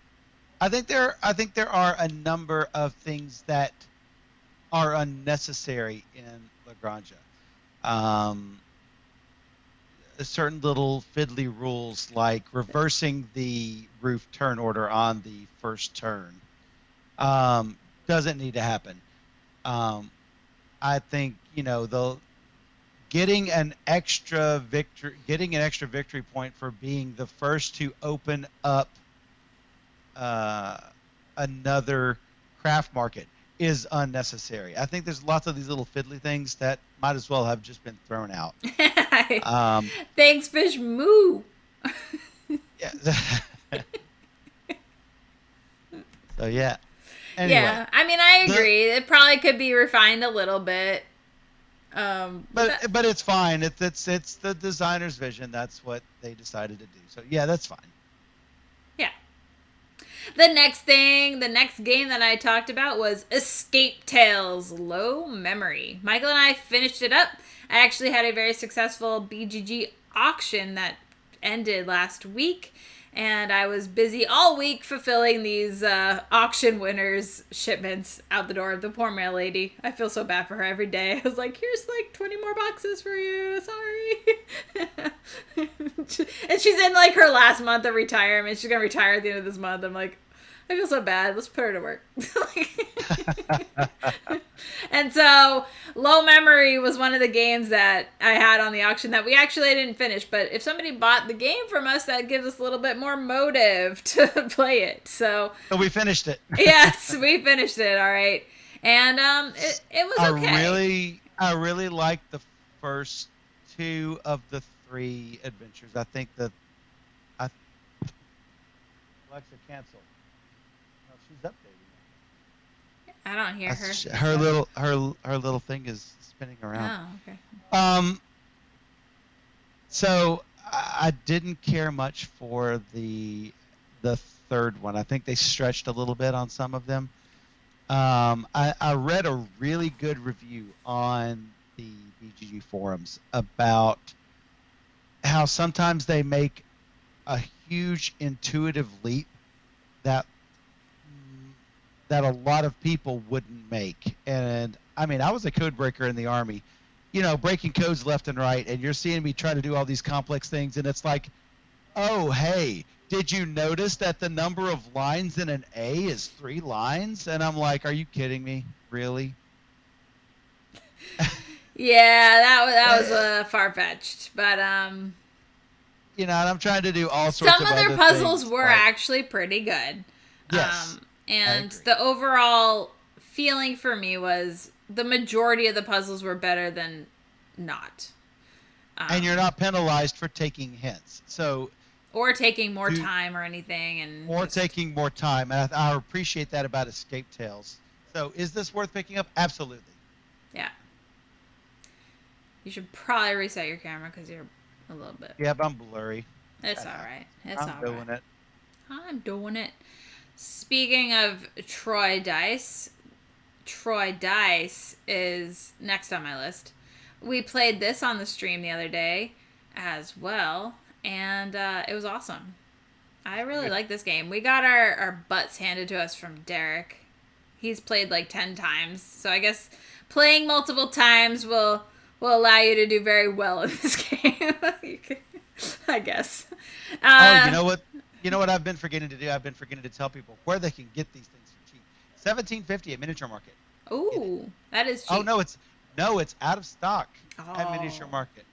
I think there are a number of things that are unnecessary in Lagrange. certain little fiddly rules like reversing the roof turn order on the first turn um, doesn't need to happen. Um, I think the getting an extra victory point for being the first to open up uh, another craft market is unnecessary. I think there's lots of these little fiddly things that might as well have just been thrown out. Thanks, fish. Moo. Yeah. So yeah. Anyway, yeah, I mean, I agree. It probably could be refined a little bit. But it's fine. It's the designer's vision. That's what they decided to do. So yeah, that's fine. Yeah. The next game that I talked about was Escape Tales Low Memory. Michael and I finished it up. I actually had a very successful BGG auction that ended last week. And I was busy all week fulfilling these auction winners' shipments out the door. The poor mail lady. I feel so bad for her every day. I was like, here's like 20 more boxes for you. Sorry. And she's in like her last month of retirement. She's going to retire at the end of this month. I'm like, I feel so bad. Let's put her to work. And so Low Memory was one of the games that I had on the auction that we actually didn't finish. But if somebody bought the game from us, that gives us a little bit more motive to play it. So we finished it. Yes, we finished it. All right. And it was okay. I really liked the first two of the three adventures. I think Alexa canceled. No, she's updating. I don't hear her. Her little thing is spinning around. Oh, okay. So I didn't care much for the third one. I think they stretched a little bit on some of them. I read a really good review on the BGG forums about how sometimes they make a huge intuitive leap that a lot of people wouldn't make. And I mean, I was a code breaker in the Army, breaking codes left and right, and you're seeing me try to do all these complex things, and it's like, oh, hey, did you notice that the number of lines in an A is 3 lines? And I'm like, are you kidding me? Really? Yeah, that was far-fetched, but and I'm trying to do all sorts of other things. Some of their puzzles were actually pretty good. Yes. And the overall feeling for me was the majority of the puzzles were better than not. And you're not penalized for taking hints. Or taking more time or anything. Taking more time. And I appreciate that about Escape Tales. So is this worth picking up? Absolutely. Yeah. You should probably reset your camera because you're a little bit. Yeah, but I'm blurry. It's all right. I'm doing it. Speaking of Troy Dice is next on my list. We played this on the stream the other day as well, and it was awesome. I really like this game. We got our butts handed to us from Derek. He's played like 10 times, so I guess playing multiple times will allow you to do very well in this game. I guess. You know what I've been forgetting to do? I've been forgetting to tell people where they can get these things for cheap. $17.50 at Miniature Market. Ooh, that is cheap. Oh no, it's out of stock at Miniature Market.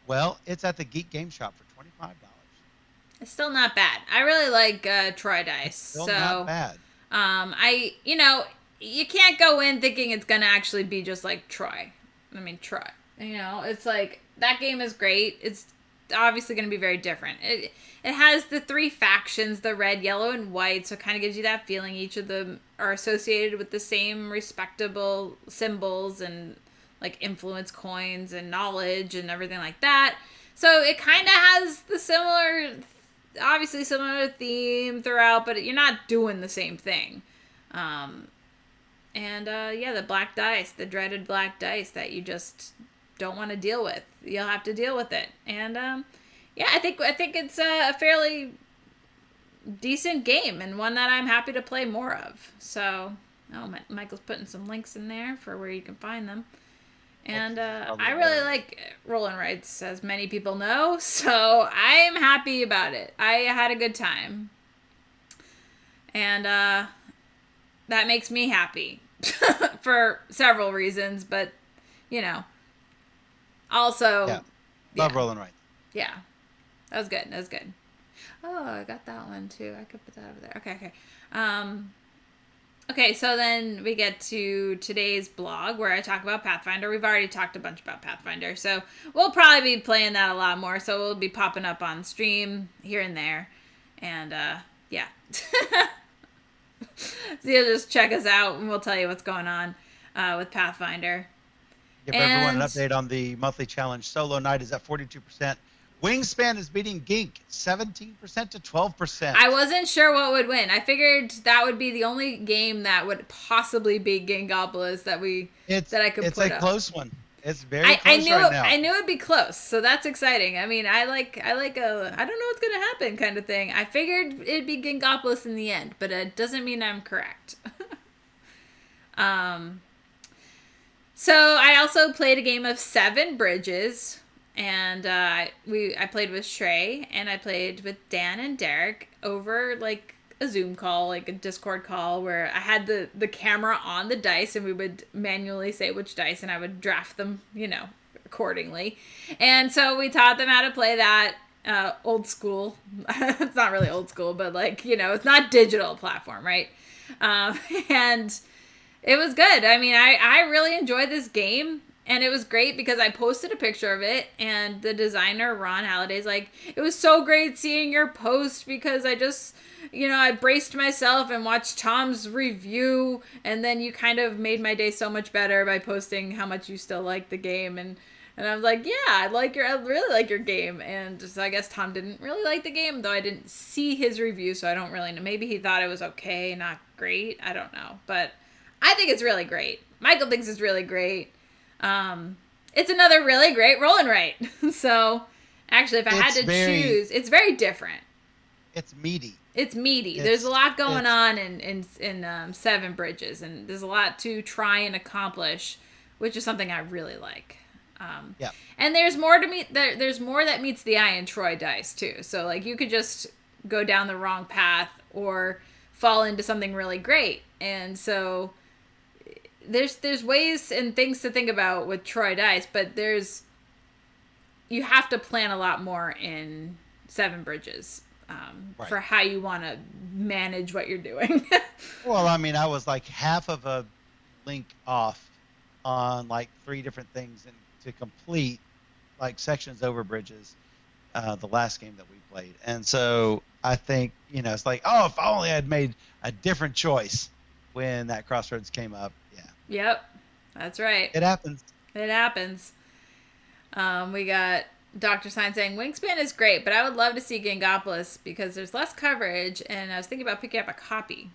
Well, it's at the Geek Game Shop for $25. It's still not bad. I really like Troy Dice. Still not bad. You can't go in thinking it's gonna actually be just like Troy. Troy. It's like that game is great. It's obviously going to be very different. It has the 3 factions, the red, yellow, and white, so it kind of gives you that feeling. Each of them are associated with the same respectable symbols and like influence coins and knowledge and everything like that. So it kind of has the similar theme throughout, but you're not doing the same thing. The black dice, the dreaded black dice that you just don't want to deal with. You'll have to deal with it. And I think it's a fairly decent game and one that I'm happy to play more of. So, Michael's putting some links in there for where you can find them. And I really like roll and rides, as many people know, so I'm happy about it. I had a good time. And that makes me happy for several reasons, but, also... Love roll and rides. Yeah. That was good. Oh, I got that one, too. I could put that over there. Okay. Okay, so then we get to today's blog where I talk about Pathfinder. We've already talked a bunch about Pathfinder, so we'll probably be playing that a lot more. So we'll be popping up on stream here and there. And, yeah. So you'll just check us out and we'll tell you what's going on with Pathfinder. Give everyone an update on the monthly challenge. Solo Night is at 42%. Wingspan is beating Gink 17% to 12%. I wasn't sure what would win. I figured that would be the only game that would possibly beat Gingopolis that I could put up. It's a close one. It's very close right now. I knew it'd be close, so that's exciting. I mean, I like a I don't know what's gonna happen kind of thing. I figured it'd be Gingopolis in the end, but it doesn't mean I'm correct. So I also played a game of 7 Bridges. And I played with Shrey, and I played with Dan and Derek over, like, a Zoom call, like a Discord call, where I had the camera on the dice, and we would manually say which dice, and I would draft them, accordingly. And so we taught them how to play that old school. It's not really old school, but, like, it's not digital platform, right? And it was good. I mean, I really enjoyed this game. And it was great because I posted a picture of it, and the designer, Ron Halliday's like, it was so great seeing your post because I just, I braced myself and watched Tom's review, and then you kind of made my day so much better by posting how much you still like the game. And I was like, yeah, I really like your game. And so I guess Tom didn't really like the game, though I didn't see his review, so I don't really know. Maybe he thought it was okay, not great. I don't know. But I think it's really great. Michael thinks it's really great. It's another really great roll and write. So, actually, if I had to choose, it's very different. It's meaty. There's a lot going on in 7 Bridges, and there's a lot to try and accomplish, which is something I really like. Yeah. And there's more there's more that meets the eye in Troy dice too. So, like, you could just go down the wrong path or fall into something really great, and so. There's ways and things to think about with Troy dice, but you have to plan a lot more in 7 Bridges right. for how you want to manage what you're doing. Well, I mean, I was like half of a link off on like 3 different things and to complete like sections over Bridges, the last game that we played. And so I think, it's like, oh, if only I'd made a different choice when that crossroads came up. Yep, that's right. It happens. We got Dr. Sign saying, Wingspan is great, but I would love to see Gingopolis because there's less coverage, and I was thinking about picking up a copy.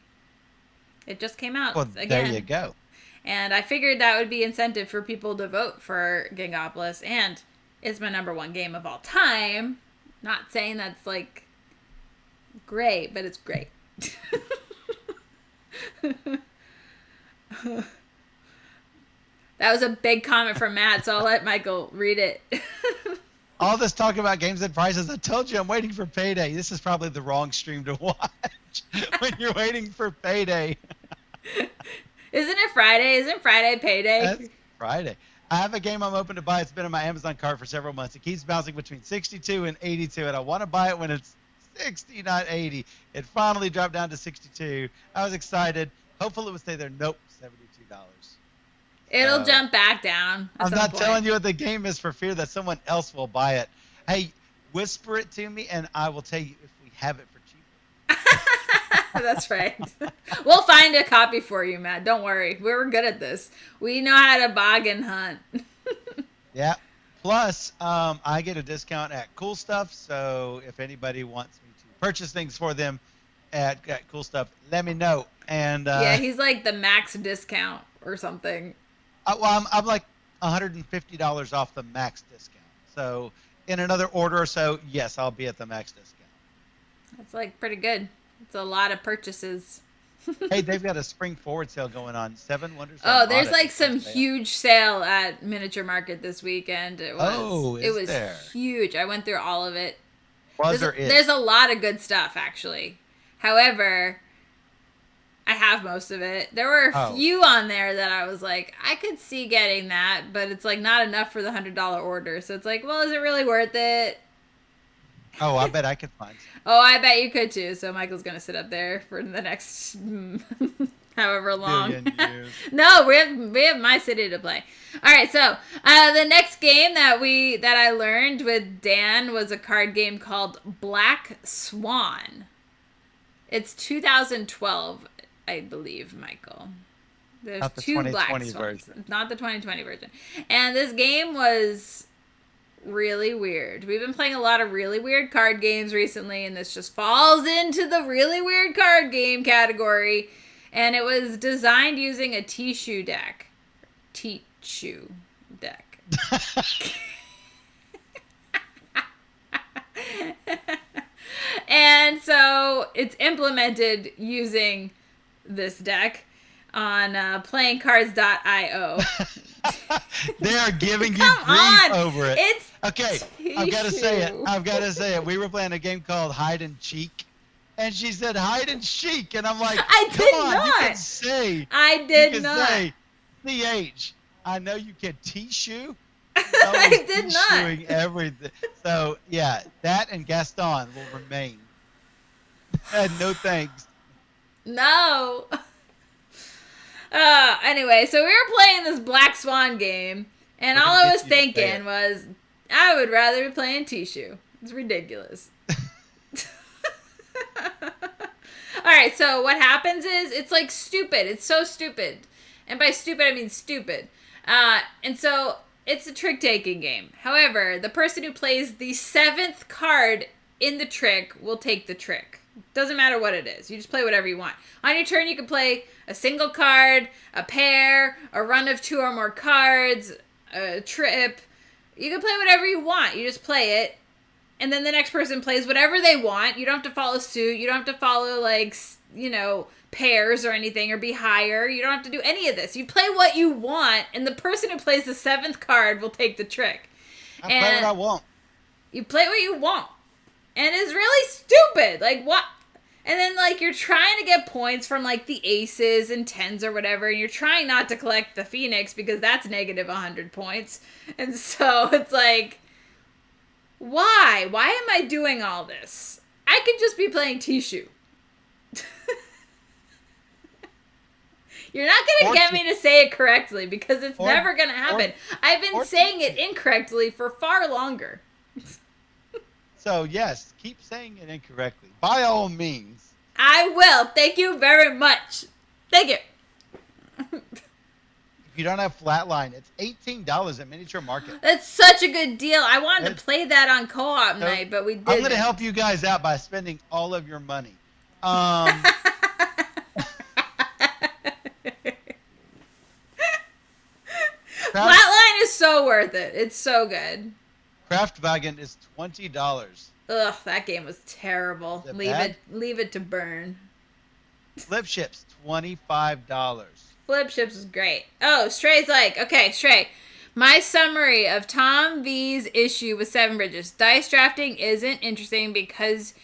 It just came out again. There you go. And I figured that would be incentive for people to vote for Gingopolis, and it's my number 1 game of all time. Not saying that's, like, great, but it's great. That was a big comment from Matt, so I'll let Michael read it. All this talk about games and prizes, I told you I'm waiting for payday. This is probably the wrong stream to watch when you're waiting for payday. Isn't it Friday? Isn't Friday payday? That's Friday. I have a game I'm open to buy. It's been in my Amazon cart for several months. It keeps bouncing between 62 and 82, and I want to buy it when it's 60, not 80. It finally dropped down to 62. I was excited. Hopefully it would stay there. Nope, $72. It'll jump back down. I'm not telling you what the game is for fear that someone else will buy it. Hey, whisper it to me, and I will tell you if we have it for cheaper. That's right. We'll find a copy for you, Matt. Don't worry. We're good at this. We know how to bargain hunt. Yeah. Plus, I get a discount at Cool Stuff, so if anybody wants me to purchase things for them at Cool Stuff, let me know. And yeah, he's like the max discount or something. Well, I'm like $150 off the max discount. So in another order or so, yes, I'll be at the max discount. That's like pretty good. It's a lot of purchases. Hey, they've got a spring forward sale going on. 7 Wonders. Oh, there's like some huge sale at Miniature Market this weekend. It was there? Huge. I went through all of it. There's a lot of good stuff actually. However, I have most of it. There were a few on there that I was like, I could see getting that, but it's like not enough for the $100 order. So it's like, well, is it really worth it? Oh, I bet I could find some. Oh, I bet you could too. So Michael's gonna sit up there for the next however long. No, we have My City to play. All right, so the next game that I learned with Dan was a card game called Black Swan. It's 2012, I believe, Michael. There's not the two Black Swans. Version. Not the 2020 version. And this game was really weird. We've been playing a lot of really weird card games recently, and this just falls into the really weird card game category. And it was designed using a tissue deck. Tissue deck. And so it's implemented using this deck on playingcards.io. They are giving you grief over it. It's okay. tissue. I've got to say it. We were playing a game called Hide and Cheek, and she said hide and chic, and I'm like, I did not. You can say. I did you can not. Say, CH. I know you can tissue. I did not. Everything. So yeah, that and Gaston will remain. No thanks. No. Anyway, so we were playing this Black Swan game, and all I was thinking was, I would rather be playing tissue. It's ridiculous. Alright, so what happens is, it's like stupid. It's so stupid. And by stupid, I mean stupid. And so, it's a trick-taking game. However, the person who plays the 7th card in the trick will take the trick. Doesn't matter what it is. You just play whatever you want. On your turn, you can play a single card, a pair, a run of 2 or more cards, a trip. You can play whatever you want. You just play it. And then the next person plays whatever they want. You don't have to follow suit. You don't have to follow, like, pairs or anything or be higher. You don't have to do any of this. You play what you want, and the person who plays the 7th card will take the trick. I play what I want. You play what you want. And it's really stupid. Like, what? And then, like, you're trying to get points from, like, the aces and 10s or whatever, and you're trying not to collect the Phoenix because that's negative 100 points. And so it's like, why? Why am I doing all this? I could just be playing tissue. You're not going to get me to say it correctly because it's never going to happen. I've been saying it incorrectly for far longer. So, yes, keep saying it incorrectly. By all means. I will. Thank you very much. Thank you. If you don't have Flatline, it's $18 at Miniature Market. That's such a good deal. I wanted to play that on co-op night, but we didn't. I'm going to help you guys out by spending all of your money. Flatline is so worth it. It's so good. Kraftwagen is $20. Ugh, that game was terrible. Leave it to burn. Flip Ships, $25. Flip Ships is great. Oh, Stray's like, okay, Stray. My summary of Tom V's issue with Seven Bridges. Dice drafting isn't interesting because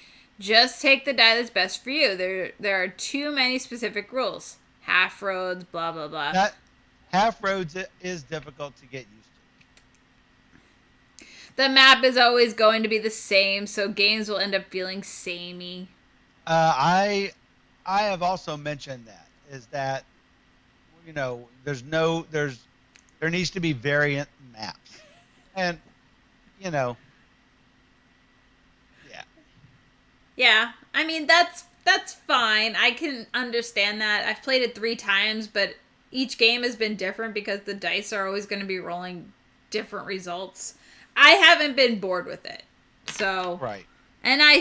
just take the die that's best for you. There are too many specific rules. Half roads, blah, blah, blah. Half roads is difficult to get used to. The map is always going to be the same, so games will end up feeling samey. I have also mentioned that, is that, there needs to be variant maps. And, yeah. Yeah, I mean, that's fine. I can understand that. I've played it 3 times, but each game has been different because the dice are always going to be rolling different results. I haven't been bored with it. So, right. And I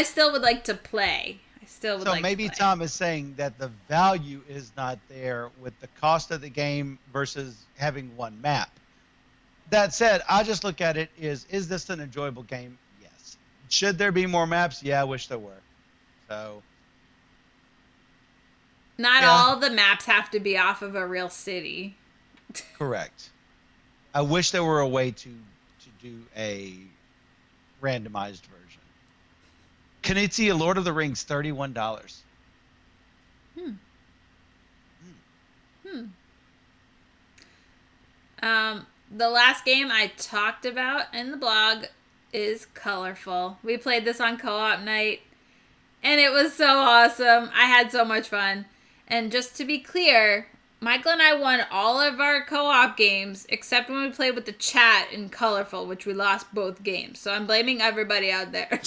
still would like to play. So maybe Tom is saying that the value is not there with the cost of the game versus having one map. That said, I just look at it is this an enjoyable game? Yes. Should there be more maps? Yeah, I wish there were. So Not all the maps have to be off of a real city. Correct. I wish there were a way to do a randomized version. Knizia, Lord of the Rings, $31. The last game I talked about in the blog is Colorful. We played this on co-op night, and it was so awesome. I had so much fun. And just to be clear, Michael and I won all of our co-op games except when we played with the chat in Colorful, which we lost both games. So I'm blaming everybody out there.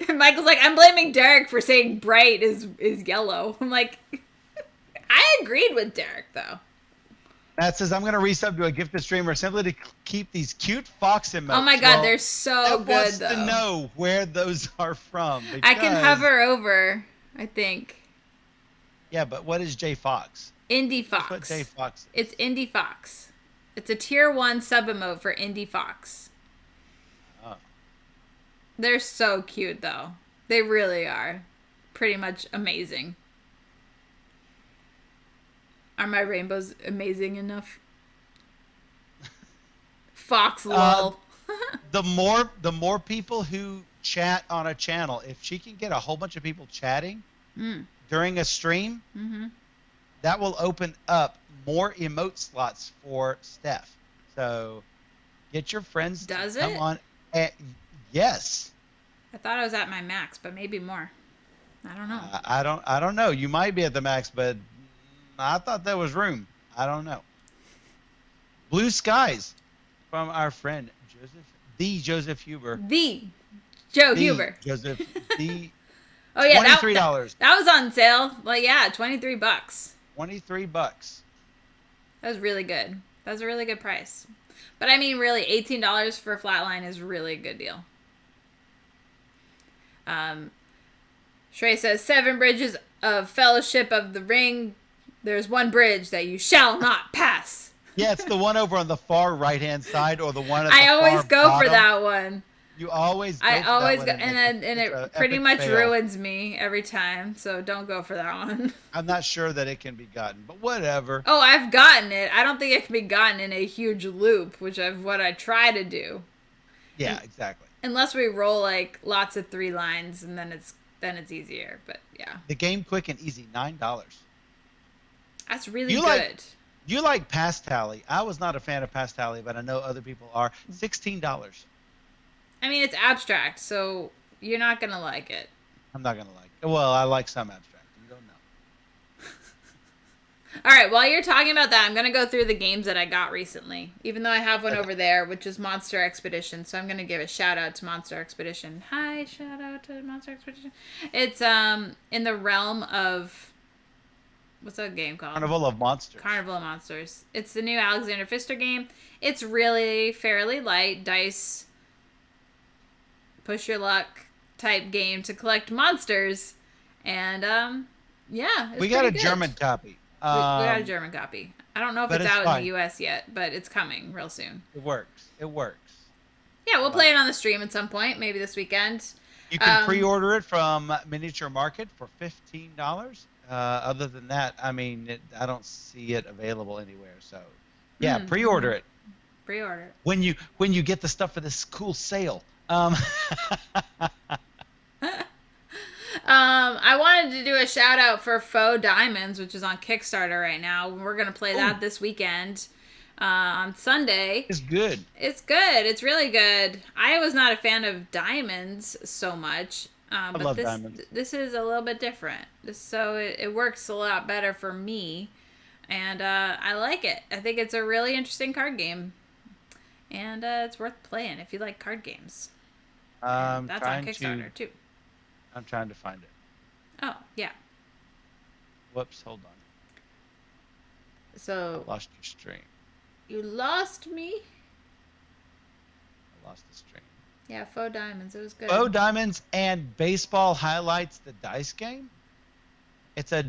And Michael's like, I'm blaming Derek for saying bright is yellow. I'm like, I agreed with Derek, though. Matt says, I'm going to resub to a gifted streamer simply to keep these cute fox emotes. Oh my god, they're so good, wants though. to know where those are from. I can hover over, I think. Yeah, but what is J Fox? Indie Fox. That's what J Fox is. It's Indie Fox. It's a tier 1 sub emote for Indie Fox. Oh. They're so cute, though. They really are. Pretty much amazing. Are my rainbows amazing enough? Fox lol. The more people who chat on a channel, if she can get a whole bunch of people chatting during a stream, that will open up more emote slots for Steph. So get your friends to come on. Yes. I thought I was at my max, but maybe more. I don't know. I don't know. You might be at the max, but I thought there was room. I don't know. Blue skies from our friend Joseph Huber. Huber. Joseph. Oh yeah, $23. That was on sale. Like yeah, $23. $23. That was really good. That was a really good price. But I mean, really, $18 for a flatline is really a good deal. Shrey says 7 bridges of Fellowship of the Ring. There's one bridge that you shall not pass. Yeah, it's the one over on the far right-hand side, or the one at the I always far go bottom. for that one. You always go I for always that go, one, and it pretty much ruins me every time. So don't go for that one. I'm not sure that it can be gotten, but whatever. Oh, I've gotten it. I don't think it can be gotten in a huge loop, which is what I try to do. Yeah, exactly. Unless we roll like lots of 3 lines, and then it's easier. But yeah, the game quick and easy, $9. That's really good. You like Pass Tally. I was not a fan of Pass Tally, but I know other people are. $16. I mean, it's abstract, so you're not going to like it. I'm not going to like it. Well, I like some abstract. You don't know. All right, while you're talking about that, I'm going to go through the games that I got recently, even though I have one over there, which is Monster Expedition. So I'm going to give a shout out to Monster Expedition. Hi, shout out to Monster Expedition. It's in the realm of... What's that game called? Carnival of Monsters. Carnival of Monsters. It's the new Alexander Pfister game. It's really fairly light dice, push your luck type game to collect monsters, and yeah, we got a German copy. We got a German copy. I don't know if it's out in the U.S. yet, but it's coming real soon. It works. Yeah, we'll play it on the stream at some point, maybe this weekend. You can pre-order it from Miniature Market for $15. Other than that, I mean, I don't see it available anywhere. So, yeah, pre-order it. Pre-order it. When you get the stuff for this cool sale. I wanted to do a shout out for Faux Diamonds, which is on Kickstarter right now. We're gonna play that this weekend on Sunday. It's good. It's good. It's really good. I was not a fan of diamonds so much. I But love diamonds. This is a little bit different. So it works a lot better for me. And I like it. I think it's a really interesting card game. And it's worth playing if you like card games. That's on Kickstarter, too. I'm trying to find it. Oh, yeah. Whoops, hold on. So... I lost your stream. You lost me? I lost the stream. Yeah, Faux Diamonds. It was good. Faux Diamonds and Baseball Highlights, the dice game. It's a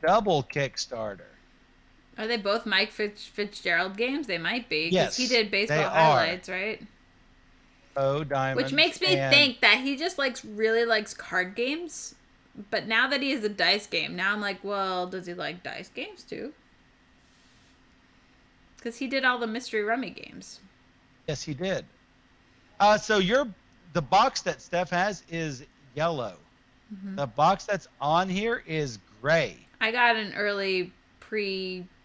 double Kickstarter. Are they both Mike Fitzgerald games? They might be. Yes, because he did Baseball they Highlights, right? Oh, diamonds. Which makes me think that he just really likes card games. But now that he has a dice game, now I'm like, well, does he like dice games too? Because he did all the mystery rummy games. Yes, he did. So the box that Steph has is yellow. Mm-hmm. The box that's on here is gray. I got an early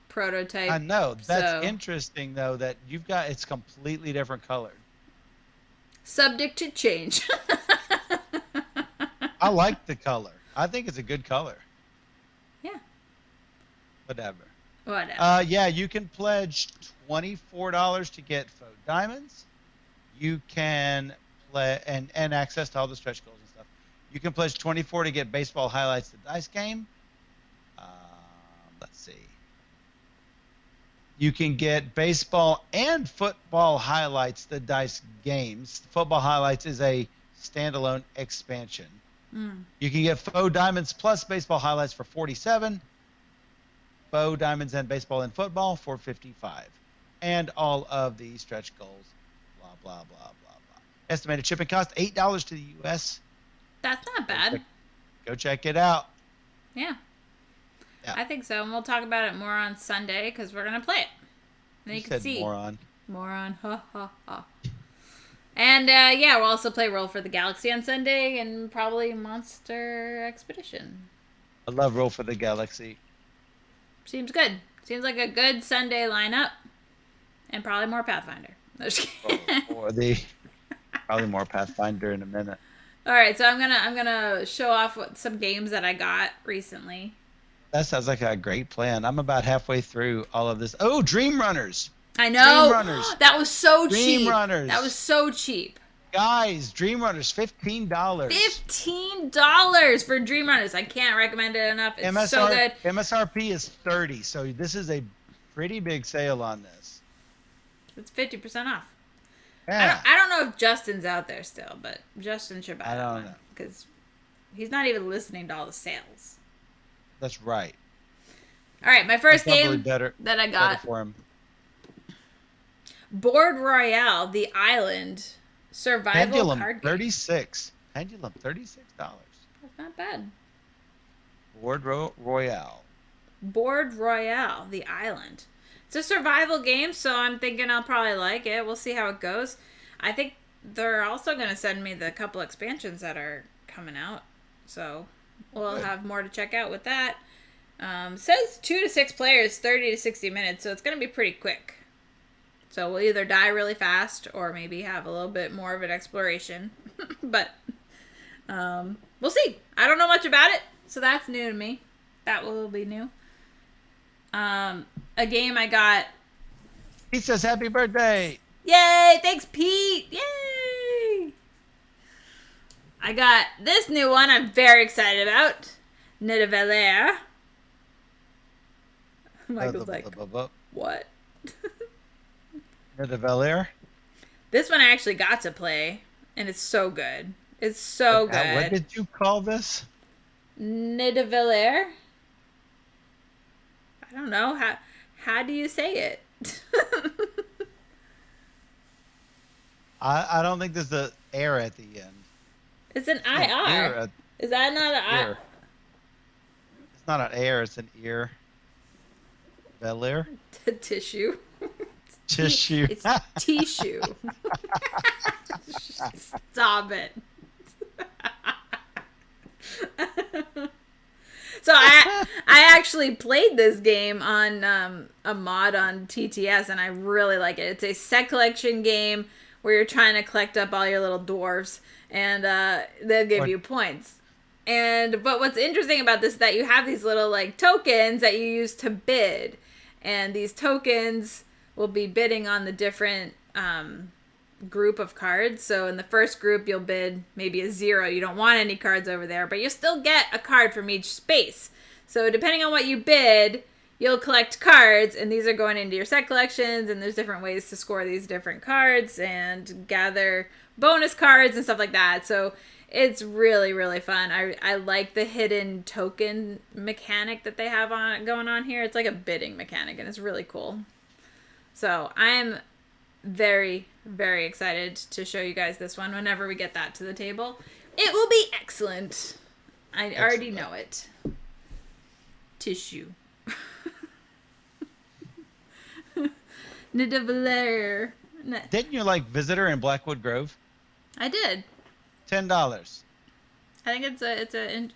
prototype. I know. That's interesting, though, that it's completely different colored. Subject to change. I like the color. I think it's a good color. Yeah. Whatever. Yeah, you can pledge $24 to get faux diamonds. You can play and access to all the stretch goals and stuff. You can pledge $24 to get baseball highlights, the dice game. Let's see. You can get baseball and football highlights, the dice games. Football highlights is a standalone expansion. You can get faux diamonds plus baseball highlights for $47. Faux diamonds and baseball and football for $55. And all of the stretch goals. Blah, blah, blah, blah, blah. Estimated shipping cost $8 to the U.S. That's not bad. Go check it out. Yeah. I think so, and we'll talk about it more on Sunday because we're gonna play it. And you can see moron. Ha ha ha. And we'll also play Roll for the Galaxy on Sunday and probably Monster Expedition. I love Roll for the Galaxy. Seems good. Seems like a good Sunday lineup, and probably more Pathfinder. Probably more Pathfinder in a minute. All right, so I'm gonna show off some games that I got recently. That sounds like a great plan. I'm about halfway through all of this. Oh, Dream Runners. I know. Dream Runners. That was so cheap. Dream Runners. That was so cheap. Guys, Dream Runners, $15. $15 for Dream Runners. I can't recommend it enough. It's so good. MSRP is $30, so this is a pretty big sale on this. It's 50% off. Yeah. I don't know if Justin's out there still, but Justin should buy that one. I don't know. Because he's not even listening to all the sales. That's right. All right, my first game that I got. For him. Board Royale, The Island, survival card game. Pendulum, $36. That's not bad. Board Royale. Board Royale, The Island. It's a survival game, so I'm thinking I'll probably like it. We'll see how it goes. I think they're also going to send me the couple expansions that are coming out, so we'll have more to check out with that. Says 2 to 6 players, 30 to 60 minutes, so it's going to be pretty quick. So we'll either die really fast or maybe have a little bit more of an exploration. But we'll see. I don't know much about it, so that's new to me. That will be new. A game I got. He says happy birthday. Yay! Thanks, Pete. Yay! I got this new one I'm very excited about. Nidavellir. Michael's like, what? Nidavellir? This one I actually got to play, and it's so good. It's so good. What did you call this? Nidavellir? I don't know. How do you say it? I don't think there's an air at the end. It's an IR. Is that not an I? It's not an air, it's an ear. Vellir? Tissue. Tissue. It's tissue. Stop it. So I actually played this game on a mod on TTS, and I really like it. It's a set collection game where you're trying to collect up all your little dwarves, and they'll give you points. But what's interesting about this is that you have these little tokens that you use to bid, and these tokens will be bidding on the different group of cards. So in the first group, you'll bid maybe a 0. You don't want any cards over there, but you still get a card from each space. So depending on what you bid, you'll collect cards, and these are going into your set collections, and there's different ways to score these different cards and gather bonus cards and stuff like that. So it's really, really fun. I like the hidden token mechanic that they have going on here. It's like a bidding mechanic, and it's really cool. So I'm very, Very excited to show you guys this one whenever we get that to the table. It will be excellent. I already know it. Tissue. Nidavellir. Didn't you like Visitor in Blackwood Grove? I did. $10. I think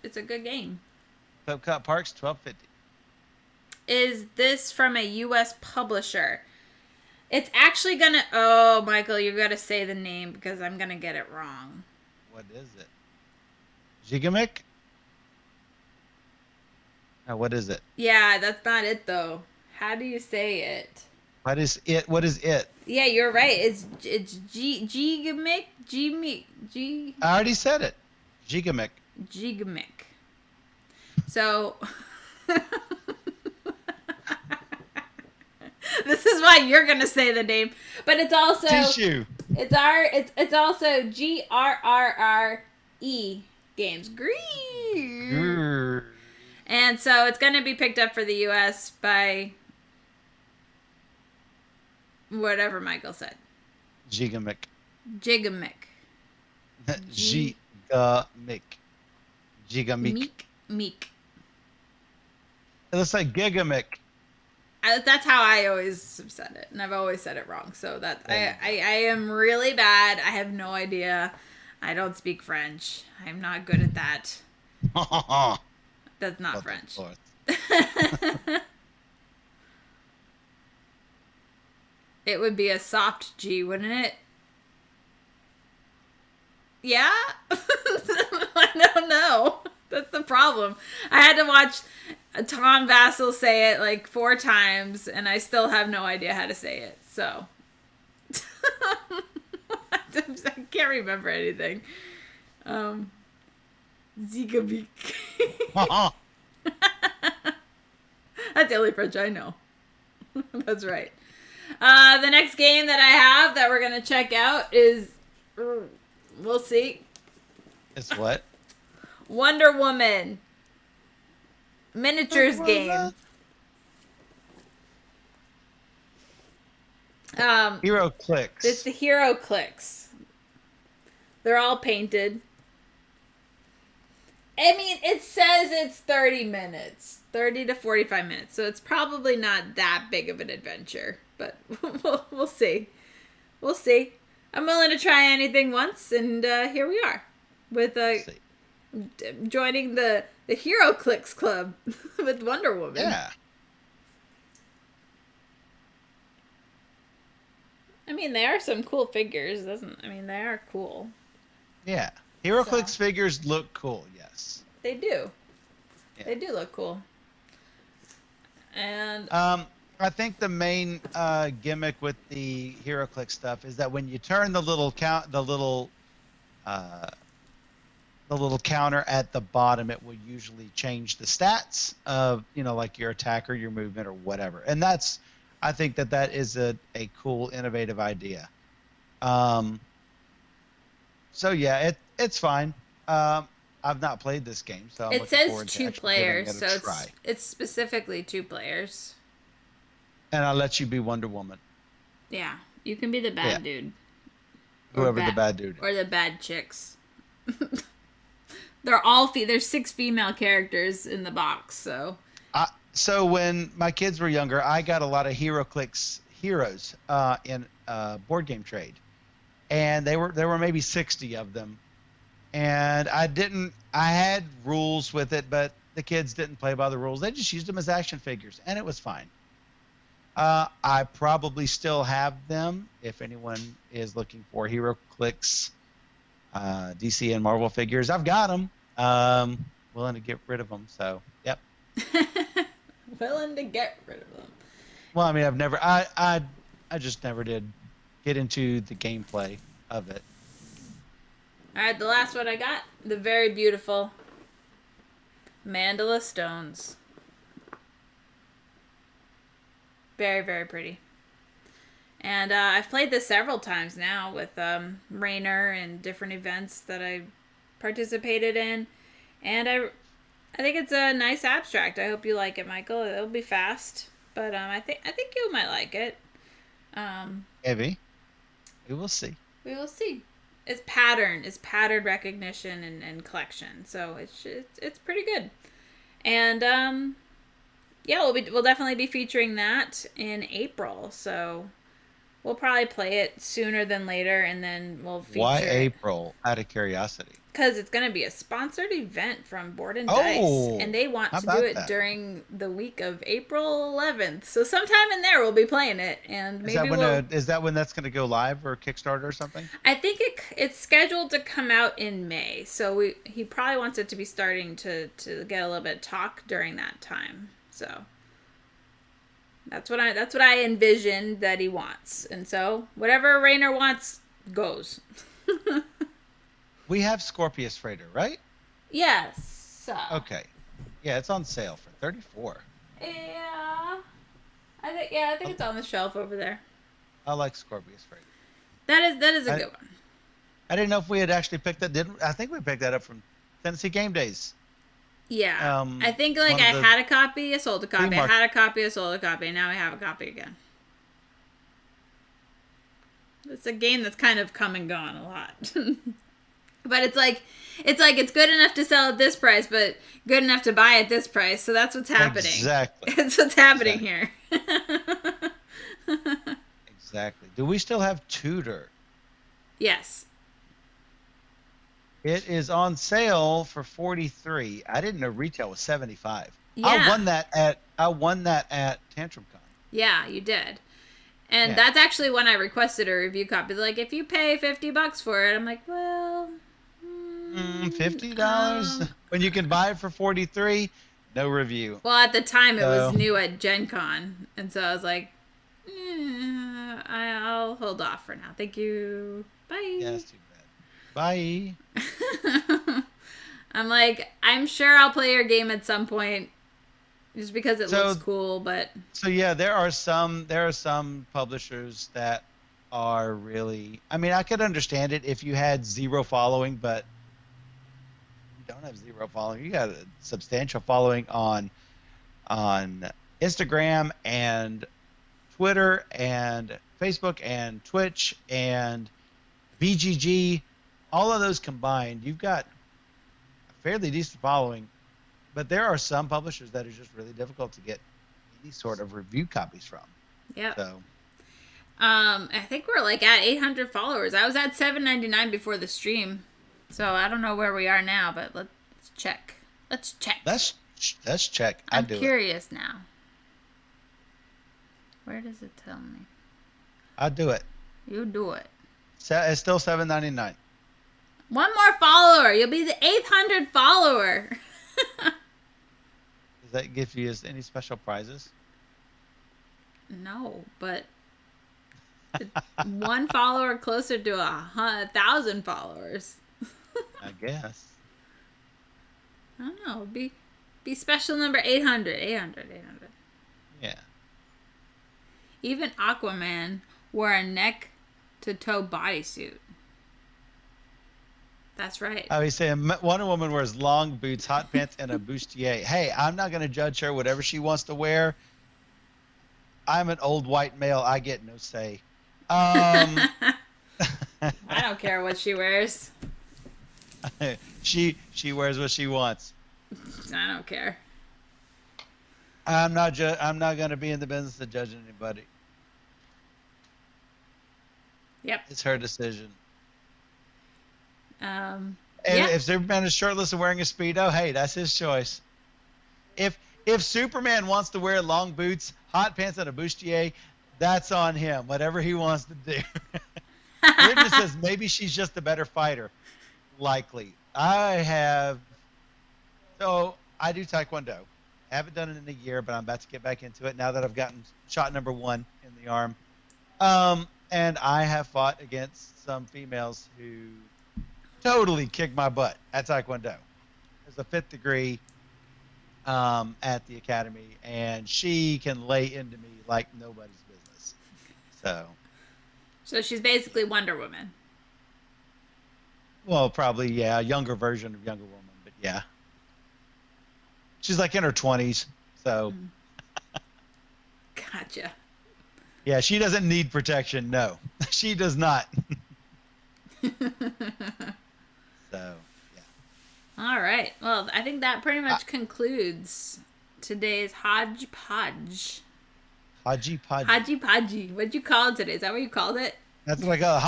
it's a good game. Epcot Parks $12.50. Is this from a U.S. publisher? It's actually gonna. Oh, Michael, you gotta say the name because I'm gonna get it wrong. What is it? Gigamic? Oh, what is it? Yeah, that's not it though. How do you say it? What is it? What is it? Yeah, you're right. It's Gigamic. G. I already said it. Gigamic. Gigamic. So. This is why you're gonna say the name, but it's also tissue. It's also GRRRE games. Grrr. And so it's gonna be picked up for the U.S. by whatever Michael said. Gigamic. Gigamic. Gigamic. Gigamic. Meek. It looks like Gigamic. That's how I always have said it, and I've always said it wrong. So that I am really bad. I have no idea. I don't speak French. I'm not good at that. That's not French. It would be a soft G, wouldn't it? Yeah? I don't know. That's the problem. I had to watch Tom Vassell say it like 4 times, and I still have no idea how to say it. So. I can't remember anything. Zigabik. That's the only French I know. That's right. The next game that I have that we're going to check out is, we'll see. It's what? Wonder Woman. Miniatures game. Hero Clicks. It's the Hero Clicks. They're all painted. I mean, it says it's 30 minutes. 30 to 45 minutes. So it's probably not that big of an adventure. But we'll see. We'll see. I'm willing to try anything once. And here we are. With joining the Hero Clicks Club with Wonder Woman. Yeah. I mean, they are some cool figures, they are cool. Yeah. Hero Clicks figures look cool, yes. They do. Yeah. They do look cool. And I think the main gimmick with the Hero Clicks stuff is that when you turn the little counter at the bottom, it will usually change the stats of, like your attack or your movement or whatever. And I think that is a cool, innovative idea. So yeah, it's fine. I've not played this game, so I'm it looking says forward to 2 players, so try. it's specifically 2 players. And I'll let you be Wonder Woman. Yeah, you can be the bad dude. Whoever the bad dude is. Or the bad chicks. They're all there's 6 female characters in the box, so. So when my kids were younger, I got a lot of Hero Clicks heroes in board game trade, and there were maybe 60 of them, and I had rules with it, but the kids didn't play by the rules. They just used them as action figures, and it was fine. I probably still have them if anyone is looking for Hero Clicks DC and Marvel figures. I've got them. Willing to get rid of them, so yep. Willing to get rid of them. Well, I mean, I just never did get into the gameplay of it. All right, the last one I got, the very beautiful Mandala Stones. Very, very pretty. And I've played this several times now with Rainer and different events that I participated in. And I think it's a nice abstract. I hope you like it, Michael. It'll be fast, but I think you might like it. Heavy. We will see. We will see. It's pattern recognition and collection. So it's pretty good. And yeah, we'll definitely be featuring that in April. So we'll probably play it sooner than later, and then we'll feature Why it. April? Out of curiosity. Because it's going to be a sponsored event from Board and Oh, Dice, and they want how to do about it that? during the week of April 11th. So sometime in there, we'll be playing it, and maybe Is that when that's going to go live or Kickstarter or something? I think it's scheduled to come out in May, so he probably wants it to be starting to get a little bit of talk during that time. So that's what I envisioned that he wants, and so whatever Rainer wants goes. We have Scorpius Freighter, right? Yes. Okay. Yeah, it's on sale for $34. Yeah. I think it's on the shelf over there. I like Scorpius Freighter. That is a good one. I didn't know if we had actually picked that. I think we picked that up from Tennessee Game Days. Yeah. I think I had a copy, I sold a copy. I had a copy, I sold a copy, and now I have a copy again. It's a game that's kind of come and gone a lot. But it's good enough to sell at this price, but good enough to buy at this price. So that's what's happening. Exactly. That's what's happening here. Exactly. Do we still have Tudor? Yes. It is on sale for $43. I didn't know retail was $75. Yeah. I won that at TantrumCon. Yeah, you did. And that's actually when I requested a review copy. They're like, if you pay $50 for it, I'm like, well, $50 when you can buy it for $43. No review. Well, at the time it was new at Gen Con, and so I was like, I'll hold off for now. Thank you. Bye. Yeah, that's too bad. Bye. I'm like, I'm sure I'll play your game at some point, just because it looks cool. But so yeah, there are some publishers that are really. I mean, I could understand it if you had zero following, but you don't have zero following. You got a substantial following on Instagram and Twitter and Facebook and Twitch and BGG. All of those combined, you've got a fairly decent following, but there are some publishers that are just really difficult to get any sort of review copies from. Yeah. So, I think we're like at 800 followers. I was at 799 before the stream, so I don't know where we are now, but let's check. Let's check. Let's check. I'm curious now. Where does it tell me? I'll do it. You do it. It's still $7.99. One more follower. You'll be the 800 follower. Does that give you any special prizes? No, but one follower closer to 1,000 followers. I guess. I don't know. Be special number 800. 800. Yeah. Even Aquaman wore a neck-to-toe bodysuit. That's right. Oh, he's saying Wonder Woman wears long boots, hot pants, and a bustier. Hey, I'm not going to judge her. Whatever she wants to wear. I'm an old white male. I get no say. I don't care what she wears. She wears what she wants. I don't care. I'm not going to be in the business of judging anybody. Yep. It's her decision. And if Superman is shirtless and wearing a Speedo, hey, that's his choice. If Superman wants to wear long boots, hot pants, and a bustier, that's on him. Whatever he wants to do. Brittany says maybe she's just a better fighter. Likely. I do Taekwondo. Haven't done it in a year, but I'm about to get back into it now that I've gotten shot number 1 in the arm. And I have fought against some females who totally kicked my butt at Taekwondo. There's a 5th degree at the academy, and she can lay into me like nobody's business. So she's basically Wonder Woman. Well, probably, yeah, a younger version of Younger Woman, but yeah. She's like in her 20s, so. Gotcha. Yeah, she doesn't need protection. No, she does not. So, yeah. All right. Well, I think that pretty much concludes today's Hodgepodge. Hodgepodge. Hodgepodge. What'd you call it today? Is that what you called it? That's what I go.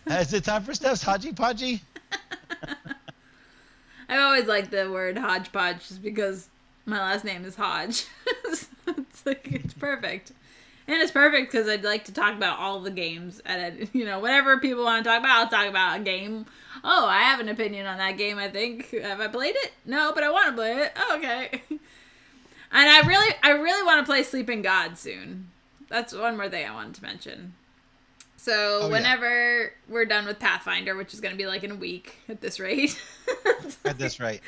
Is it time for Steph's Hodgepodge? I've always liked the word hodgepodge just because my last name is Hodge. So it's perfect. And it's perfect because I'd like to talk about all the games. And, whatever people want to talk about, I'll talk about a game. Oh, I have an opinion on that game, I think. Have I played it? No, but I want to play it. Oh, okay. And I really want to play Sleeping God soon. That's one more thing I wanted to mention. So whenever we're done with Pathfinder, which is going to be like in a week at this rate. At this rate.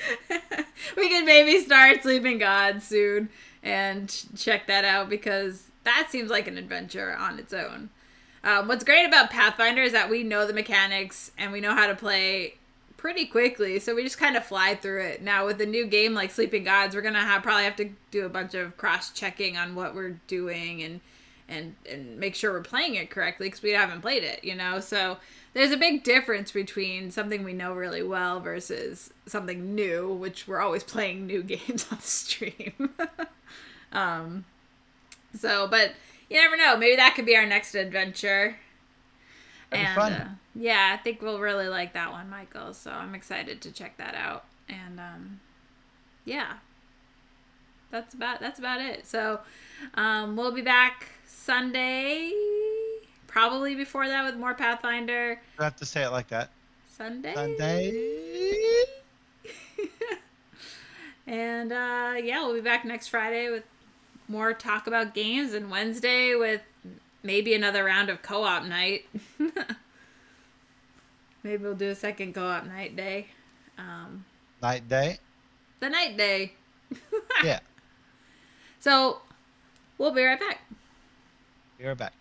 We can maybe start Sleeping God soon and check that out because that seems like an adventure on its own. What's great about Pathfinder is that we know the mechanics and we know how to play pretty quickly, so we just kind of fly through it. Now with a new game like Sleeping Gods, we're gonna probably have to do a bunch of cross-checking on what we're doing and make sure we're playing it correctly because we haven't played it, So there's a big difference between something we know really well versus something new, which we're always playing new games on the stream. But you never know. Maybe that could be our next adventure. That'd be fun. Yeah, I think we'll really like that one, Michael. So I'm excited to check that out. And yeah, that's about it. So we'll be back Sunday, probably before that with more Pathfinder. You have to say it like that. Sunday. And we'll be back next Friday with more talk about games, and Wednesday with maybe another round of co-op night. Maybe we'll do a second co-op night day. Night day? The night day. Yeah. So, we'll be right back. Be right back.